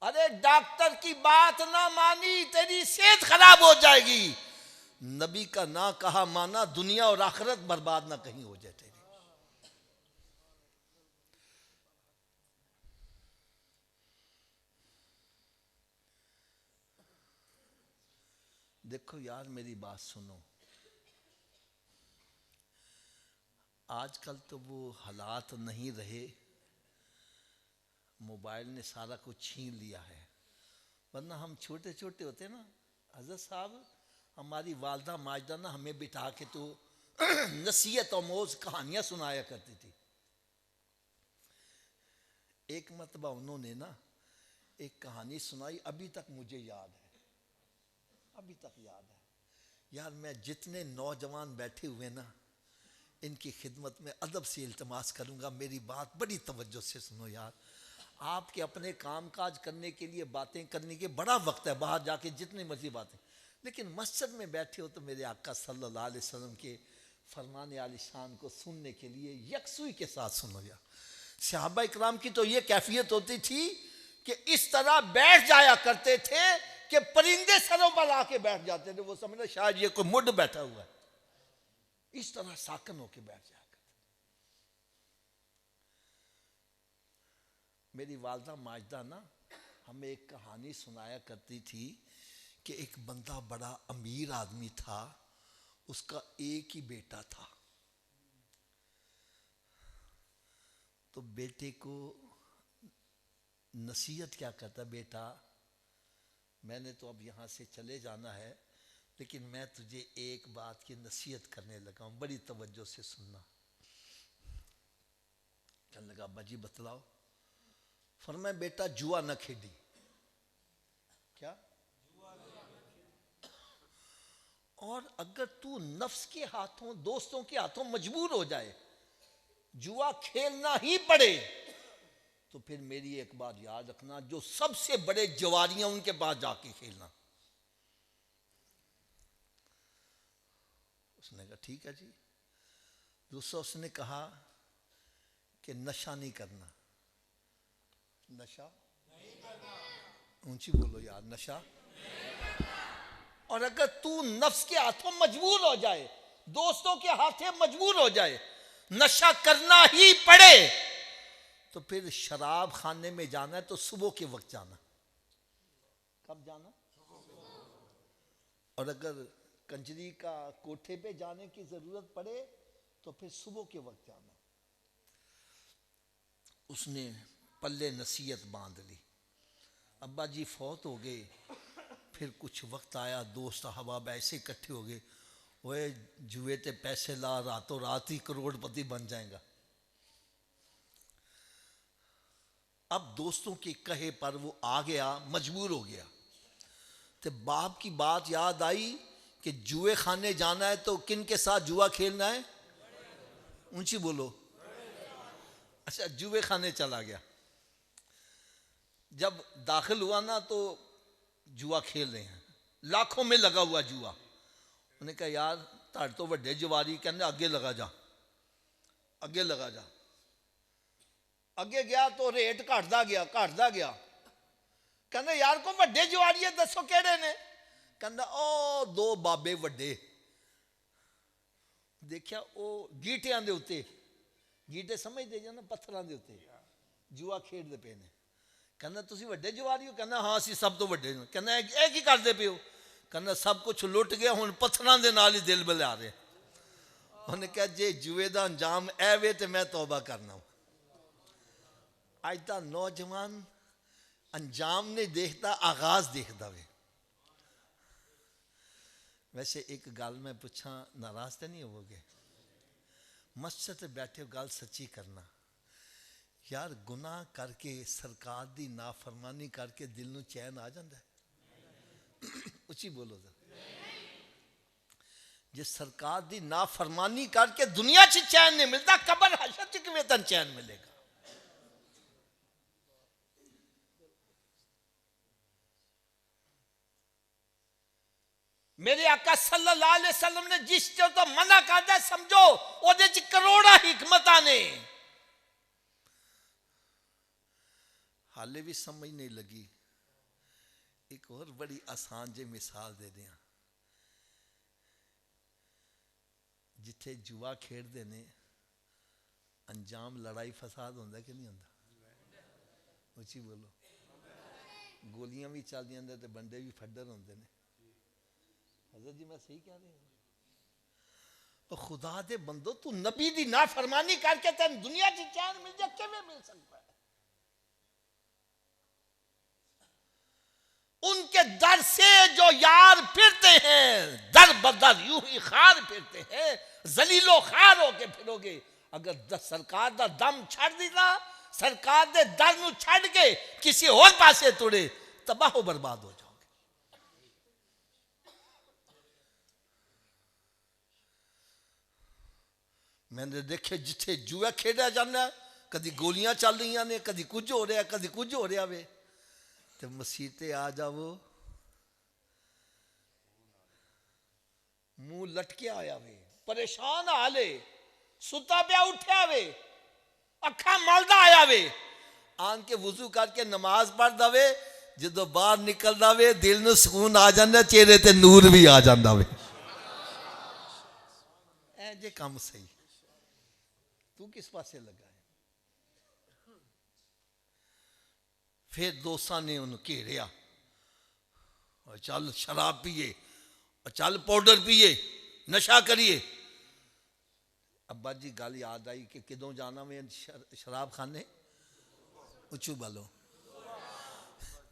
अरे डॉक्टर की बात ना मानी तेरी सेहत खराब हो जाएगी, नबी का ना कहा माना दुनिया और आखिरत बर्बाद ना कहीं हो जाए तेरी। देखो यार मेरी बात सुनो, आजकल तो वो हालात नहीं रहे, मोबाइल ने सारा कुछ छीन लिया है, वरना हम छोटे छोटे होते ना हज़रत साहब, हमारी वालदा माजदा ना हमें बिठा के तो नसीहत और मौज कहानियाँ सुनाया करती थी। एक मरतबा उन्होंने ना एक कहानी सुनाई, अभी तक मुझे याद है, अभी तक याद है यार। मैं जितने नौजवान बैठे हुए ना इनकी खिदमत में अदब से इल्तमास करूँगा, मेरी बात बड़ी तवज्जो से सुनो यार। आपके अपने काम काज करने के लिए बातें करने के बड़ा वक्त है, बाहर जाके जितनी मर्जी बातें, लेकिन मस्जिद में बैठे हो तो मेरे आका सल्लल्लाहु अलैहि वसल्लम के फरमान आलिशान को सुनने के लिए यकसुई के साथ सुनो यार। सहाबा इकराम की तो ये कैफियत होती थी कि इस तरह बैठ जाया करते थे कि परिंदे सरों पर आके बैठ जाते थे, वो समझना शायद ये कोई मुड बैठा हुआ है, इस तरह साकन होके बैठ जाया करते। मेरी वालदा माजदा ना हमें एक कहानी सुनाया करती थी कि एक बंदा बड़ा अमीर आदमी था, उसका एक ही बेटा था, तो बेटे को नसीहत क्या करता, बेटा मैंने तो अब यहाँ से चले जाना है, लेकिन मैं तुझे एक बात की नसीहत करने लगा हूँ, बड़ी तवज्जो से सुनना। कहने लगा अब्बा जी बतलाओ। फरमाया बेटा जुआ न खेली। क्या? और अगर तू नफ्स के हाथों दोस्तों के हाथों मजबूर हो जाए, जुआ खेलना ही पड़े, तो फिर मेरी एक बात याद रखना, जो सबसे बड़े जवारियां उनके पास जाके खेलना। उसने कहा ठीक है जी। दूसरा उसने कहा कि नशा नहीं करना, नशा नहीं करना, ऊंची बोलो यार, नशा। और अगर तू नफ्स के हाथों मजबूर हो जाए, दोस्तों के हाथों मजबूर हो जाए, नशा करना ही पड़े, तो फिर शराब खाने में जाना है तो सुबह के वक्त जाना। कब जाना? और अगर कंजरी का कोठे पे जाने की जरूरत पड़े तो फिर सुबह के वक्त जाना। उसने पल्ले नसीहत बांध ली। अब्बा जी फौत हो गए, फिर कुछ वक्त आया, दोस्त अहबाब ऐसे इकट्ठे हो गए, वो जुए ते पैसे ला, रातों रात ही करोड़पति बन जाएगा। अब दोस्तों के कहे पर वो आ गया, मजबूर हो गया। तो बाप की बात याद आई कि जुए खाने जाना है तो किन के साथ जुआ खेलना है? ऊंची बोलो। अच्छा, जुए खाने चला गया। जब दाखिल हुआ ना तो जुआ खेल रहे हैं, लाखों में लगा हुआ जुआ। उन्होंने कहा यार ताड़ तो वड्डे जवारी, कहने अगे लगा जा, अगे लगा जा। अगे गया तो रेट घटता गया, घटता गया। कहना यार को वड्डे जवारी है, दसो केड़े ने? कहना ओ दो बाबे वड्डे। देखिया वो गीटियां दे उत्ते, गीटे समझते जो ना, पत्थरां दे उत्ते जुआ खेडते पे ने। कहना तुसी वड्डे जवारी हो? कहना हाँ असीं सब तो वड्डे। कहना ये की करदे पे हो? कहना सब कुछ लुट गया, हुण पत्थरां दे नाल ही दिल बलिया रहे। उन्हें कहा जे जुए दा अंजाम ऐ वे ते मैं तौबा करना। अज दा नौजवान अंजाम नहीं देखता, आगाज देखता वे। वैसे एक गल मैं पूछा, नाराज तो नहीं होवोगे? मस्जिद से बैठे हो, गल सच्ची करना यार। गुनाह करके सरकार दी नाफरमानी करके दिल नूं चैन आ जाता है? उची बोलो जरा। जे सरकार दी नाफरमानी करके दुनिया च चैन नहीं मिलता, कबर हशर च किवें तन चैन मिलेगा? मेरे आका सल्लल्लाहु अलैहि वसल्लम ने जिस चीज तो मना करदा समझो ओदे च करोड़ा हिकमतां ने। हाले भी समझ नहीं लगी। एक और बड़ी आसान जी मिसाल दे दिया। जिथे जुआ खेडते ने अंजाम लड़ाई फसाद होंदा कि नहीं होंदा? उची बोलो। गोलियां भी चलदियां ने ते बंदे भी फड्डर होंदे ने। हजरत जी मैं सही कह रही हूँ? तो खुदा दे बंदो, तू नबी दी नाफरमानी करके तेन दुनिया च चैन मिल जाए, किवें मिल सकता है? उनके दर से जो यार फिरते हैं, दर बदर यूं ही खार फिरते हैं, जलीलो खार होके फिरोगे। अगर सरकार दा दम छड़ दीता, सरकार दे दर नूं छड़ के किसी और पासे तुड़े, तबाह बर्बाद हो जाओगे। मैंने देखे जिथे जुआ खेड़ा जाना, कदी गोलियां चल रही ने, कदी कुछ हो रहा, कदी कुछ हो रहा वे। तो मसीते आ जाओ, मुंह लटकिया आया वे, परेशान हाले, सुता पिया उठा वे, अखा मलदा आया वे, आन के वजू करके नमाज पढ़ दवे। जो बाहर निकलदा वे दिल नूं सुकून आ जाता, चेहरे ते नूर भी आ जाता वे। ऐ जे काम सही, तू किस पासे लगा है? फिर दोस्तों ने उन्हें घेरिया, और चल शराब पिए, और चल पाउडर पिए, नशा करिए। अब्बा जी गल याद आई कि किदों जाना मैं शराब खाने? उचू बोलो।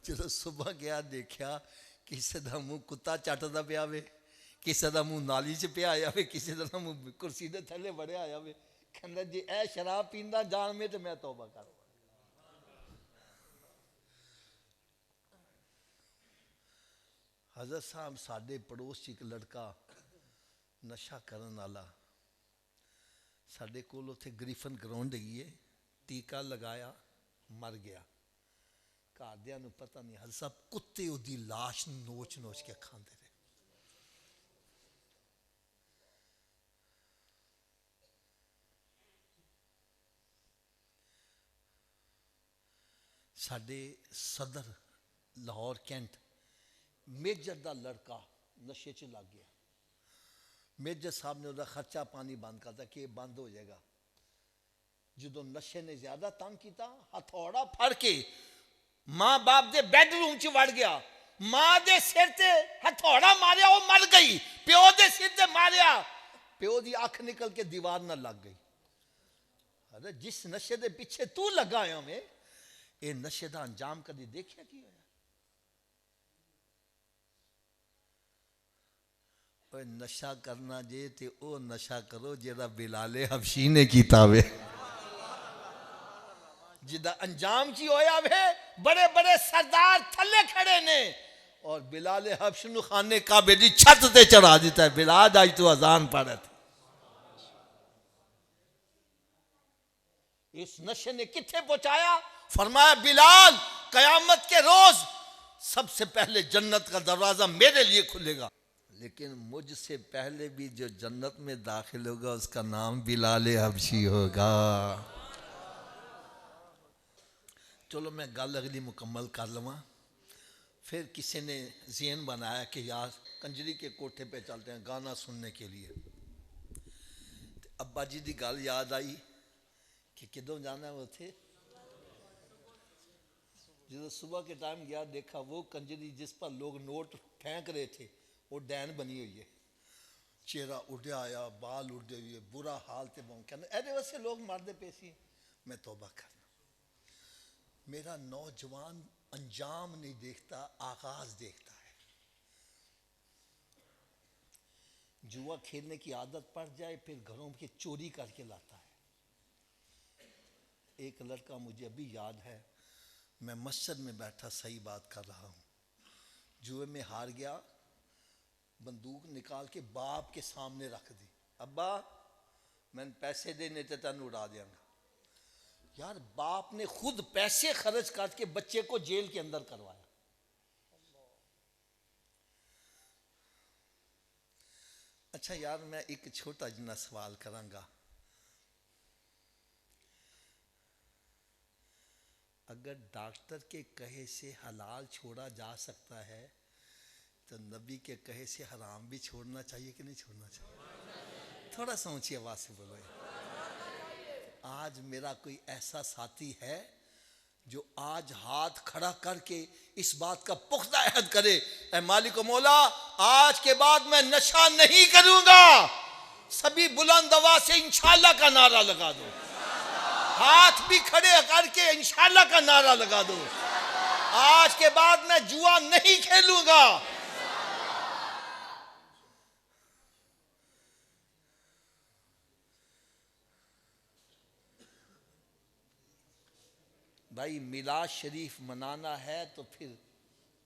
जो सुबह गया देखा किसी का मुँह कुत्ता चटदा पिया वे, किसी का मुँह नाली च पिया आया वे, किसी का मुँह कुर्सी के थले बड़िया आया वे। कहना जी ए शराब पींदा जान में तो मैं तौबा कर। हजरत साहब साडे पड़ोस च एक लड़का नशा करन वाला साडे कोल उत्थे ग्रिफन ग्राउंड हैगी है, टीका लगाया मर गया। घरदियां नूं पता नहीं, हजरत साहब कुत्ते उहदी लाश नोच नोच के खांदे रहे। साडे सदर लाहौर कैंट मेजर का लड़का नशे च लग गया। मेजर साहब ने उसका खर्चा पानी बंद करता कि ये बंद हो जाएगा। जो नशे ने ज्यादा तंग किया, हथौड़ा फड़ के मां बाप के बैडरूम च वड़ गया, मां के सिर ते हथौड़ा मारिया, वो मर गई। प्यो के सिर ते मारिया, प्यो की अख निकल के दीवार न लग गई। अरे जिस नशे के पीछे तू लगा आया मैं, ये नशे का अंजाम कभी देखिया की होया? नशा करना जे ते ओ नशा करो जेड़ा बिलाले हबशी ने कीता वे। जिदा अंजाम की होया वे बड़े बड़े सरदार थले खड़े ने और बिलाल हबश नु खाने काबे दी छत ते चढ़ा दिता है। बिलाल आज तो अजान पढ़े थे। इस नशे ने किथे पहुंचाया? फरमाया बिलाल कयामत के रोज सबसे पहले जन्नत का दरवाजा मेरे लिए खुलेगा, लेकिन मुझसे पहले भी जो जन्नत में दाखिल होगा उसका नाम बिलाल हबशी होगा। चलो मैं गल अगली मुकम्मल कर लवा। फिर किसी ने ज़हन बनाया कि यार कंजरी के कोठे पे चलते हैं गाना सुनने के लिए। अब्बा जी की गल याद आई कि किदों जाना है वो थे। जो सुबह के टाइम गया देखा वो कंजरी जिस पर लोग नोट फेंक रहे थे वो डैन बनी हुई है, चेहरा उड़िया आया, बाल उड़े हुए, बुरा हाल थे। कहने ऐसे वैसे लोग मारते पेशी। मैं तौबा करना, मेरा नौजवान अंजाम नहीं देखता, आगाज देखता है। जुआ खेलने की आदत पड़ जाए फिर घरों की चोरी करके लाता है। एक लड़का मुझे अभी याद है, मैं मस्जिद में बैठा सही बात कर रहा हूँ, जुए में हार गया, बंदूक निकाल के बाप के सामने रख दी। अब्बा मैंने पैसे देने थे तेन उड़ा देंगा। यार बाप ने खुद पैसे खर्च करके बच्चे को जेल के अंदर करवाया। अच्छा यार मैं एक छोटा जिना सवाल करांगा, अगर डॉक्टर के कहे से हलाल छोड़ा जा सकता है तो नबी के कहे से हराम भी छोड़ना चाहिए कि नहीं छोड़ना चाहिए? थोड़ा सा ऊंची आवाज से बोलो। आज मेरा कोई ऐसा साथी है जो आज हाथ खड़ा करके इस बात का पुख्ता अहद करे, ऐ मालिक मौला आज के बाद मैं नशा नहीं करूंगा। सभी बुलंद आवाज से इंशाल्लाह का नारा लगा दो, हाथ भी खड़े करके इंशाल्लाह का नारा लगा दो। आज के बाद मैं जुआ नहीं खेलूंगा। भाई मिलाद शरीफ मनाना है तो फिर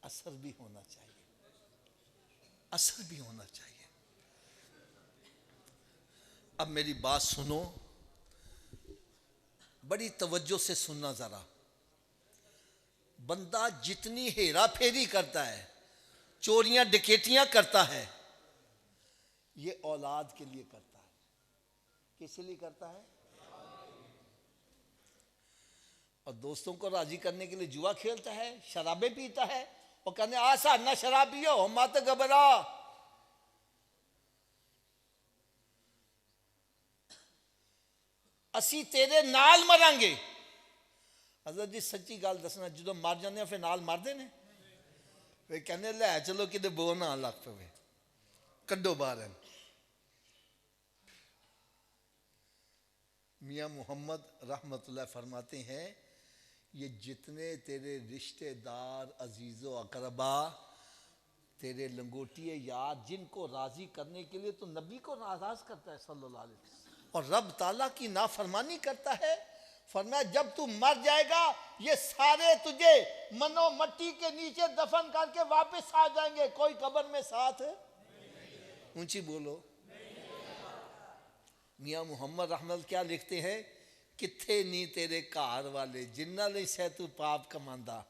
असर भी होना चाहिए, असर भी होना चाहिए। अब मेरी बात सुनो, बड़ी तवज्जो से सुनना जरा। बंदा जितनी हेरा फेरी करता है, चोरियां डकैतियां करता है, ये औलाद के लिए करता है। किस लिए करता है? और दोस्तों को राजी करने के लिए जुआ खेलता है, शराबें पीता है और कहने आसा ना शराब पियो हम मत घबरा। असी तेरे नाल मरांगे। हज़रत जी सच्ची गल दसना, जो मर जाने फिर नाल मरदे ने, वे कहने लै चलो कि बो ना लग पवे, कड्डो बाहर। मियाँ मुहम्मद रहमतुल्लाह फरमाते हैं, ये जितने तेरे रिश्तेदार अजीज़ो अकरबा, तेरे लंगोटिए यार, जिनको राज़ी करने के लिए तो नबी को नाराज़ करता है सल्लल्लाहु अलैहि वसल्लम, और रब ताला की नाफरमानी करता है। फरमाया जब तू मर जाएगा ये सारे तुझे मनो मट्टी के नीचे दफन करके वापस आ जाएंगे, कोई कब्र में साथ है? ऊंची बोलो। मियाँ मुहम्मद रहमत क्या लिखते हैं, किथे नी तेरे घर वाले जिन्ना नहीं सह तू पाप कमांदा,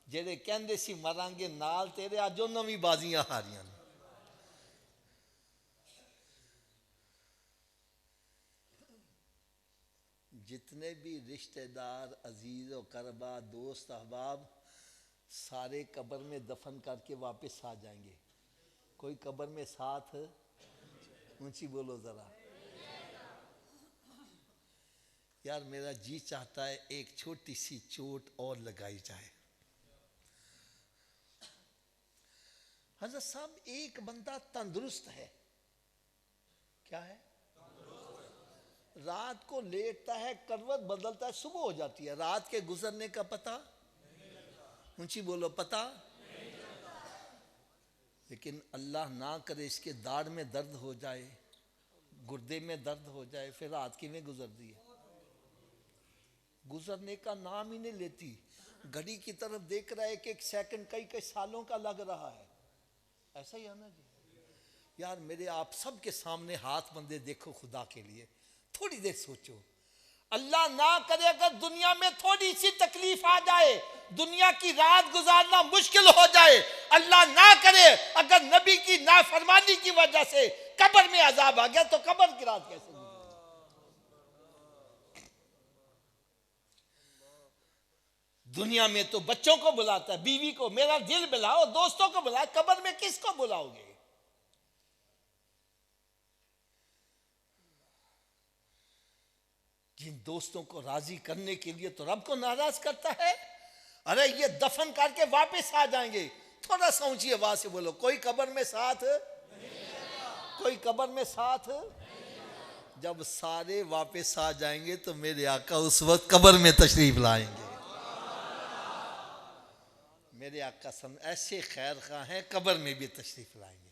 जेड़े कहंदे सी मरांगे नाल तेरे, अज उन्हां भी बाजियां हारियां ने। जितने भी रिश्तेदार अजीज और करबा दोस्त अहबाब सारे कब्र में दफन करके वापस आ जाएंगे, कोई कब्र में साथ? ऊंची बोलो जरा। यार मेरा जी चाहता है एक छोटी सी चोट और लगाई जाए। हजरत साहब एक बंदा तंदुरुस्त है, क्या है? रात को लेटता है, करवट बदलता है, सुबह हो जाती है, रात के गुजरने का पता ऊंची बोलो पता। लेकिन अल्लाह ना करे इसके दाढ़ में दर्द हो जाए, गुर्दे में दर्द हो जाए, फिर रात किवें गुजरती है? गुजरने का नाम ही नहीं लेती। घड़ी की तरफ देख रहा है, एक एक सेकंड कई कई सालों का लग रहा है। ऐसा ही है ना जी। यार मेरे आप सब के सामने हाथ बंदे देखो, खुदा के लिए थोड़ी देर सोचो। अल्लाह ना करे अगर दुनिया में थोड़ी सी तकलीफ आ जाए, दुनिया की रात गुजारना मुश्किल हो जाए, अल्लाह ना करे अगर नबी की नाफरमानी की वजह से कब्र में अजाब आ गया, तो कब्र की रात कैसे गुजरेगी? दुनिया में तो बच्चों को बुलाता है, बीवी को, मेरा दिल बुलाओ, दोस्तों को बुलाओ, कब्र में किसको बुलाओगे? जिन दोस्तों को राजी करने के लिए तो रब को नाराज करता है। अरे ये दफन करके वापस आ जाएंगे। थोड़ा सा ऊंची आवाज से बोलो, कोई कब्र में साथ, कोई कब्र में साथ। जब सारे वापस आ जाएंगे तो मेरे आका उस वक्त कब्र में तशरीफ लाएंगे। मेरे आका ऐसे खैर खा हैं, कब्र में भी तशरीफ लाएंगे।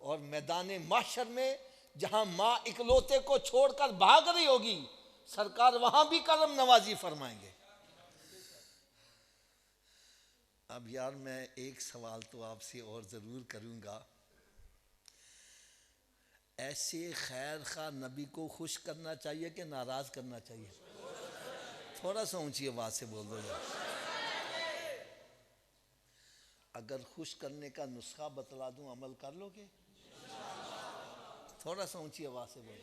और मैदान माशर में जहां माँ इकलौते को छोड़कर भाग रही होगी, सरकार वहां भी करम नवाजी फरमाएंगे। अब यार मैं एक सवाल तो आपसे और जरूर करूंगा, ऐसे खैर खा नबी को खुश करना चाहिए कि नाराज करना चाहिए? थोड़ा सा ऊंची आवाज से बोल दो यार। अगर खुश करने का नुस्खा बतला दूं, अमल कर लोगे? थोड़ा सा ऊंची आवाज से बोलो।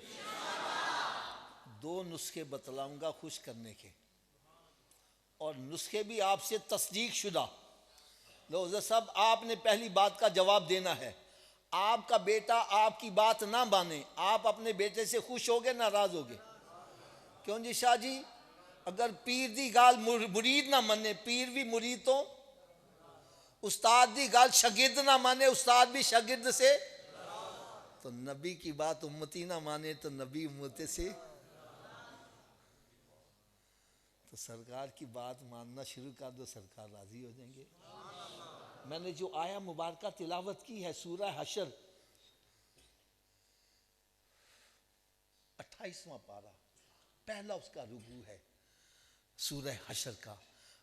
दो नुस्खे बतलाऊंगा खुश करने के, और नुस्खे भी आपसे तस्दीक शुदा। लो साहब, आपने पहली बात का जवाब देना है। आपका बेटा आपकी बात ना माने, आप अपने बेटे से खुश होगे नाराज होगे? क्यों जी शाह जी? अगर पीर दी गाल मुरीद ना माने, पीर भी मुरीद तो, उस्ताद दी गाल शागिर्द ना माने, उस्ताद भी शागिर्द से, तो नबी की बात उम्मती ना माने तो नबी उम्मती से। तो सरकार की बात मानना शुरू कर दो, सरकार राजी हो जाएंगे। मैंने जो आया मुबारका तिलावत की है, सूरह हशर 28वां पारा, पहला उसका रुकू है सूरह हशर का।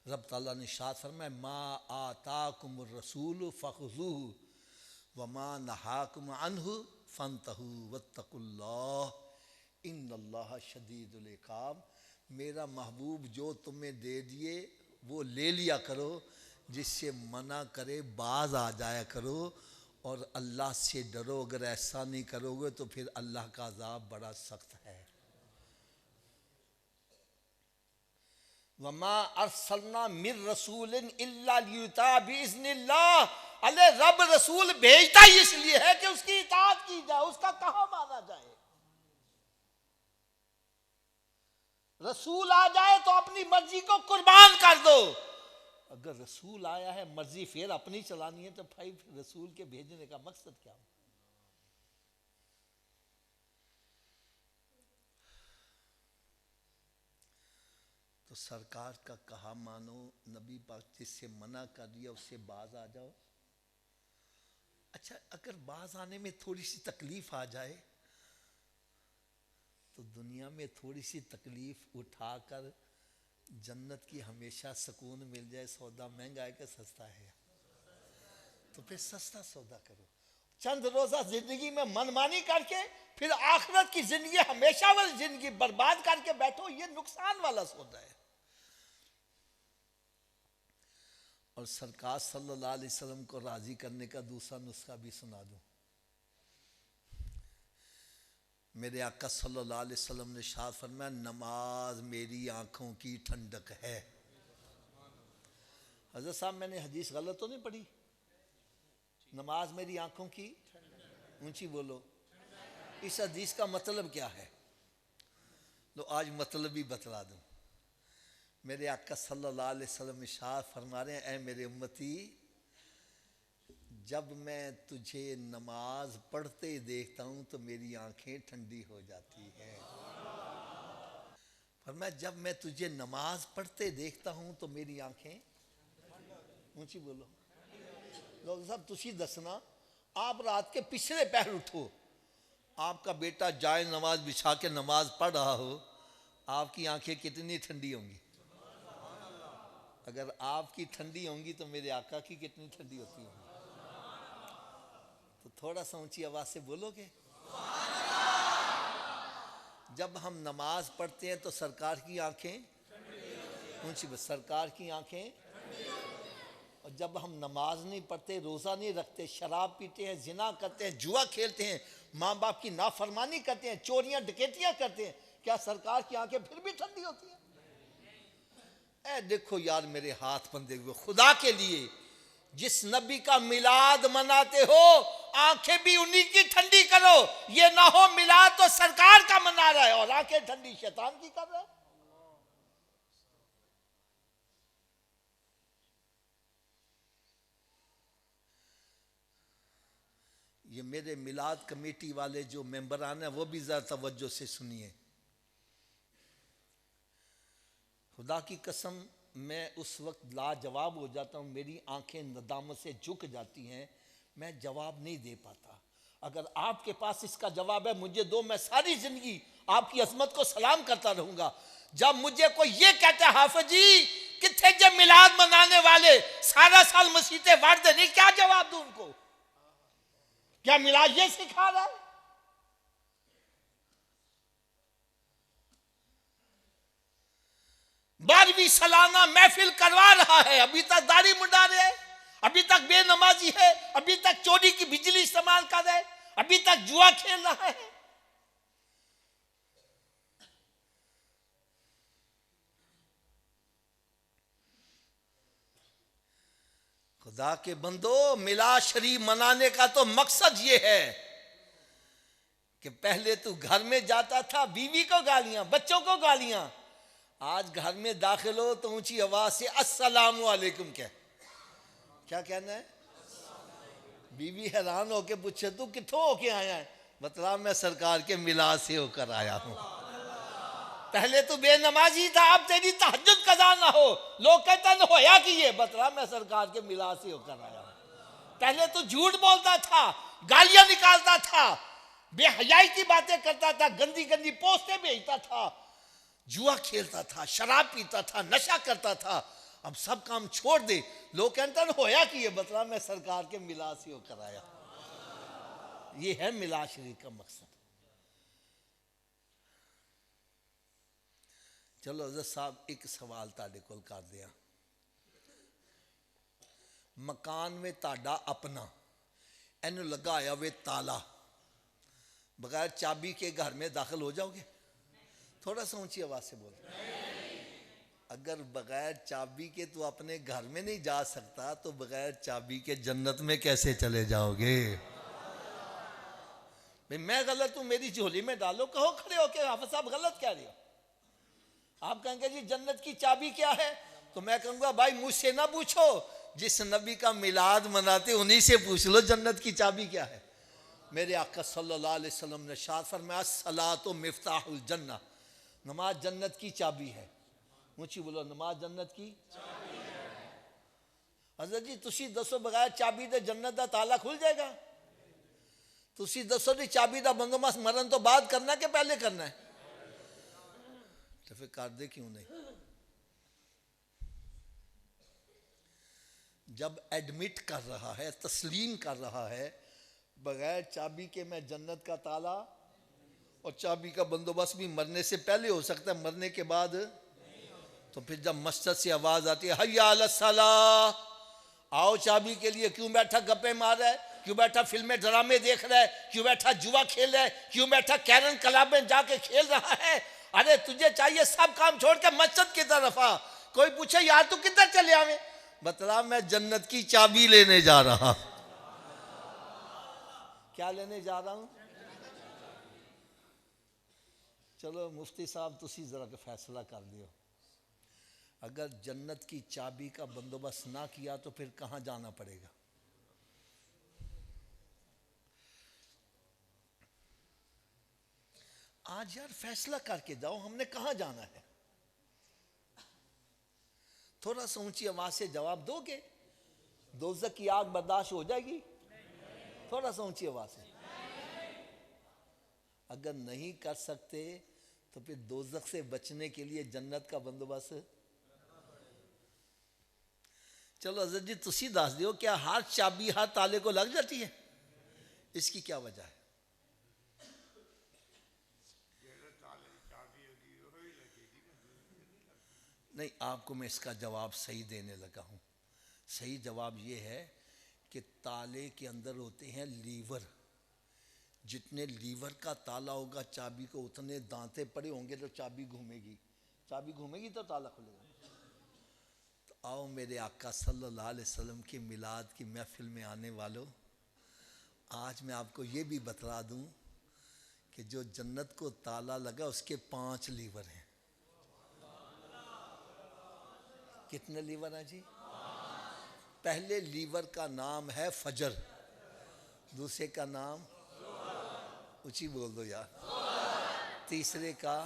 रब ताला ने शाद फरमाया, मा आताकुमुर रसूल फखुज़ूहु व मा नहाकुम अन्हु फंतहु वत्तकुल्लाह इन्नल्लाह शदीदुल इकाब। मेरा महबूब जो तुम्हें दे दिए वो ले लिया करो, जिससे मना करे बाज आ जाया करो, और अल्लाह से डरो। अगर ऐसा नहीं करोगे तो फिर अल्लाह का अज़ाब बड़ा सख्त है। वमा अरसलना मिर रसूलिन इल्ला लियुता बिइज़्निल्लाह। अरे रब रसूल भेजता ही इसलिए है कि उसकी इताअत की जाए, उसका कहा माना जाए। रसूल आ जाए तो अपनी मर्जी को कुर्बान कर दो। अगर रसूल आया है, मर्जी फिर अपनी चलानी है, तो भाई रसूल के भेजने का मकसद क्या हो? तो सरकार का कहा मानो, नबी पाक जिससे मना कर दिया उससे बाज आ जाओ। अच्छा, अगर बाज आने में थोड़ी सी तकलीफ आ जाए तो दुनिया में थोड़ी सी तकलीफ उठाकर जन्नत की हमेशा सुकून मिल जाए। सौदा महंगा है कि सस्ता है? तो फिर सस्ता सौदा करो। चंद रोजा जिंदगी में मनमानी करके फिर आखिरत की जिंदगी, हमेशा वाली जिंदगी बर्बाद करके बैठो, ये नुकसान वाला सौदा है। और सरकार सल्लल्लाहु अलैहि वसल्लम को राजी करने का दूसरा नुस्खा भी सुना दूं। मेरे आका सल्लल्लाहु अलैहि वसल्लम ने शाद फरमाया, नमाज मेरी आंखों की ठंडक है। हजरत साहब, मैंने हदीस गलत तो नहीं पढ़ी? नमाज मेरी आंखों की, ऊंची बोलो। इस हदीस का मतलब क्या है? लो आज मतलब भी बतला दूं। मेरे आका सल्लल्लाहु अलैहि वसल्लम इरशाद फरमा रहे हैं, ऐ मेरे उम्मती, जब मैं तुझे नमाज पढ़ते देखता हूं तो मेरी आंखें ठंडी हो जाती हैं। फरमाया, जब मैं तुझे नमाज पढ़ते देखता हूं तो मेरी आंखें, ऊंची बोलो। लोग साहब तुसी दसना, आप रात के पिछले पहर उठो, आपका बेटा जाए नमाज बिछा के नमाज पढ़ रहा हो, आपकी आंखें कितनी ठंडी होंगी? अगर आपकी ठंडी होंगी तो मेरे आका की कितनी ठंडी होती होंगी? तो थोड़ा सा ऊंची आवाज से बोलोगे? जब हम नमाज पढ़ते हैं तो सरकार की आंखें ऊंची, सरकार की आंखें। और जब हम नमाज नहीं पढ़ते, रोज़ा नहीं रखते, शराब पीते हैं, जिना करते हैं, जुआ खेलते हैं, माँ बाप की नाफरमानी करते हैं, चोरियां डकैतियां करते हैं, क्या सरकार की आंखें फिर भी ठंडी होती हैं? ए देखो यार मेरे हाथ बंधे हुए, खुदा के लिए जिस नबी का मिलाद मनाते हो आंखें भी उन्हीं की ठंडी करो। ये ना हो मिलाद तो सरकार का मना रहा है और आंखें ठंडी शैतान की कर रहा है। ये मेरे मिलाद कमेटी वाले जो मेंबरान हैं वो भी जरा तवज्जो से सुनिए। खुदा की कसम मैं उस वक्त लाजवाब हो जाता हूँ, मेरी आंखें नदामत से झुक जाती हैं, मैं जवाब नहीं दे पाता। अगर आपके पास इसका जवाब है मुझे दो, मैं सारी जिंदगी आपकी अजमत को सलाम करता रहूंगा। जब मुझे कोई ये कहता है हाफिज जी कितने जब मिलाद मनाने वाले सारा साल मसीते वार देने, क्या जवाब दूं उनको? क्या मिलाद ये सिखा रहा है? बारहवीं सालाना महफिल करवा रहा है, अभी तक दाढ़ी मुंडा रहे है, अभी तक बेनमाजी है, अभी तक चोरी की बिजली इस्तेमाल कर रहा है, अभी तक जुआ खेल रहा है। खुदा के बंदो, मिलाद शरीफ मनाने का तो मकसद ये है कि पहले तू घर में जाता था बीवी को गालियां, बच्चों को गालियां, आज घर में दाखिल हो तो ऊंची आवाज से अस्सलाम वालेकुम कह। क्या कहना है? बीवी हैरान होके पूछे तू किथों होके आया है? बतला मैं सरकार के मिलाद से होकर आया हूं। पहले तो बेनमाजी था, अब तेरी तहज्जुद कज़ा ना हो, लोग कहते हैं होया कि ये, बतला मैं सरकार के मिलाद से होकर आया हूं। पहले तो झूठ बोलता था, गालियां निकालता था, बेहयाई की बातें करता था, गंदी गंदी पोस्टें भेजता था, जुआ खेलता था, शराब पीता था, नशा करता था। अब सब काम छोड़ दे, लोग कहते हैं होया कि ये, बतला मैं सरकार के मिलाद से होकर आया। ये है मिलाद शरीफ का मकसद। चलो हज़रत साहब एक सवाल ताड़े कोल कर दिया, मकान में ताड़ा अपना इन्हू लगा आया वे ताला, बगैर चाबी के घर में दाखिल हो जाओगे? थोड़ा सा ऊंची आवाज से बोल। अगर बगैर चाबी के तू अपने घर में नहीं जा सकता तो बगैर चाबी के जन्नत में कैसे चले जाओगे? भाई मैं गलत हूं, मेरी झोली में डालो, कहो खड़े होके हाफिज साहब गलत कह रहे हो। आप कहेंगे जी जन्नत की चाबी क्या है, तो मैं कहूंगा भाई मुझसे ना पूछो, जिस नबी का मिलाद मनाते उन्हीं से पूछ लो जन्नत की चाबी क्या है। मेरे आका सल्लल्लाहु अलैहि वसल्लम ने इरशाद फरमाया सलातो मिफ्ताहुल जन्नह, नमाज जन्नत की चाबी है। ऊंची बोलो, नमाज जन्नत की चाबी है। हज़रत जी तुसी दसो बगैर चाबी दे जन्नत दा ताला खुल जाएगा? तुसी दसो जी चाबी दा बंदोबस्त मरण तो बाद करना कि पहले करना है? तो फिर कर दे क्यों नहीं? जब एडमिट कर रहा है, तस्लीम कर रहा है, बगैर चाबी के मैं जन्नत का ताला, और चाबी का बंदोबस्त भी मरने से पहले हो सकता है, मरने के बाद तो फिर जब मस्जिद से आवाज आती है हय्या अलस सलाह, आओ चाबी के लिए, क्यों बैठा गप्पे मार रहा है, क्यों बैठा फिल्में ड्रामे देख रहा है, क्यों बैठा जुआ खेल रहा है, क्यों बैठा कैरम क्लब में जाके खेल रहा है? अरे तुझे चाहिए सब काम छोड़ के मस्जिद की तरफ आ। कोई पूछे यार तू किधर चले आवे, बतला मैं जन्नत की चाबी लेने जा रहा। क्या लेने जा रहा हूं? चलो मुफ्ती साहब तुसी जरा के फैसला कर दियो, अगर जन्नत की चाबी का बंदोबस्त ना किया तो फिर कहां जाना पड़ेगा? आज यार फैसला करके जाओ, हमने कहां जाना है? थोड़ा सा ऊंची आवाज से जवाब दोगे? दोज़ख की आग बर्दाश्त हो जाएगी? थोड़ा सा ऊंची आवाज से। अगर नहीं कर सकते तो फिर दोजख से बचने के लिए जन्नत का बंदोबस्त। चलो हज़रत जी तुसी दस दियो, क्या हर चाबी हर ताले को लग जाती है? इसकी क्या वजह है? नहीं, आपको मैं इसका जवाब सही देने लगा हूँ। सही जवाब ये है कि ताले के अंदर होते हैं लीवर। जितने लीवर का ताला होगा चाबी को, उतने दांते पड़े होंगे तो चाबी घूमेगी। चाबी घूमेगी तो ताला खुलेगा। तो आओ मेरे आका सल्लल्लाहु अलैहि वसल्लम की मिलाद की महफिल में आने वालों, आज मैं आपको ये भी बतला दूं कि जो जन्नत को ताला लगा उसके 5 लीवर हैं। कितने लीवर हैं जी? पहले लीवर का नाम है फजर, दूसरे का नाम ऊंची बोल दो यार, तीसरे का,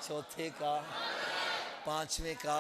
चौथे का, पांचवें का,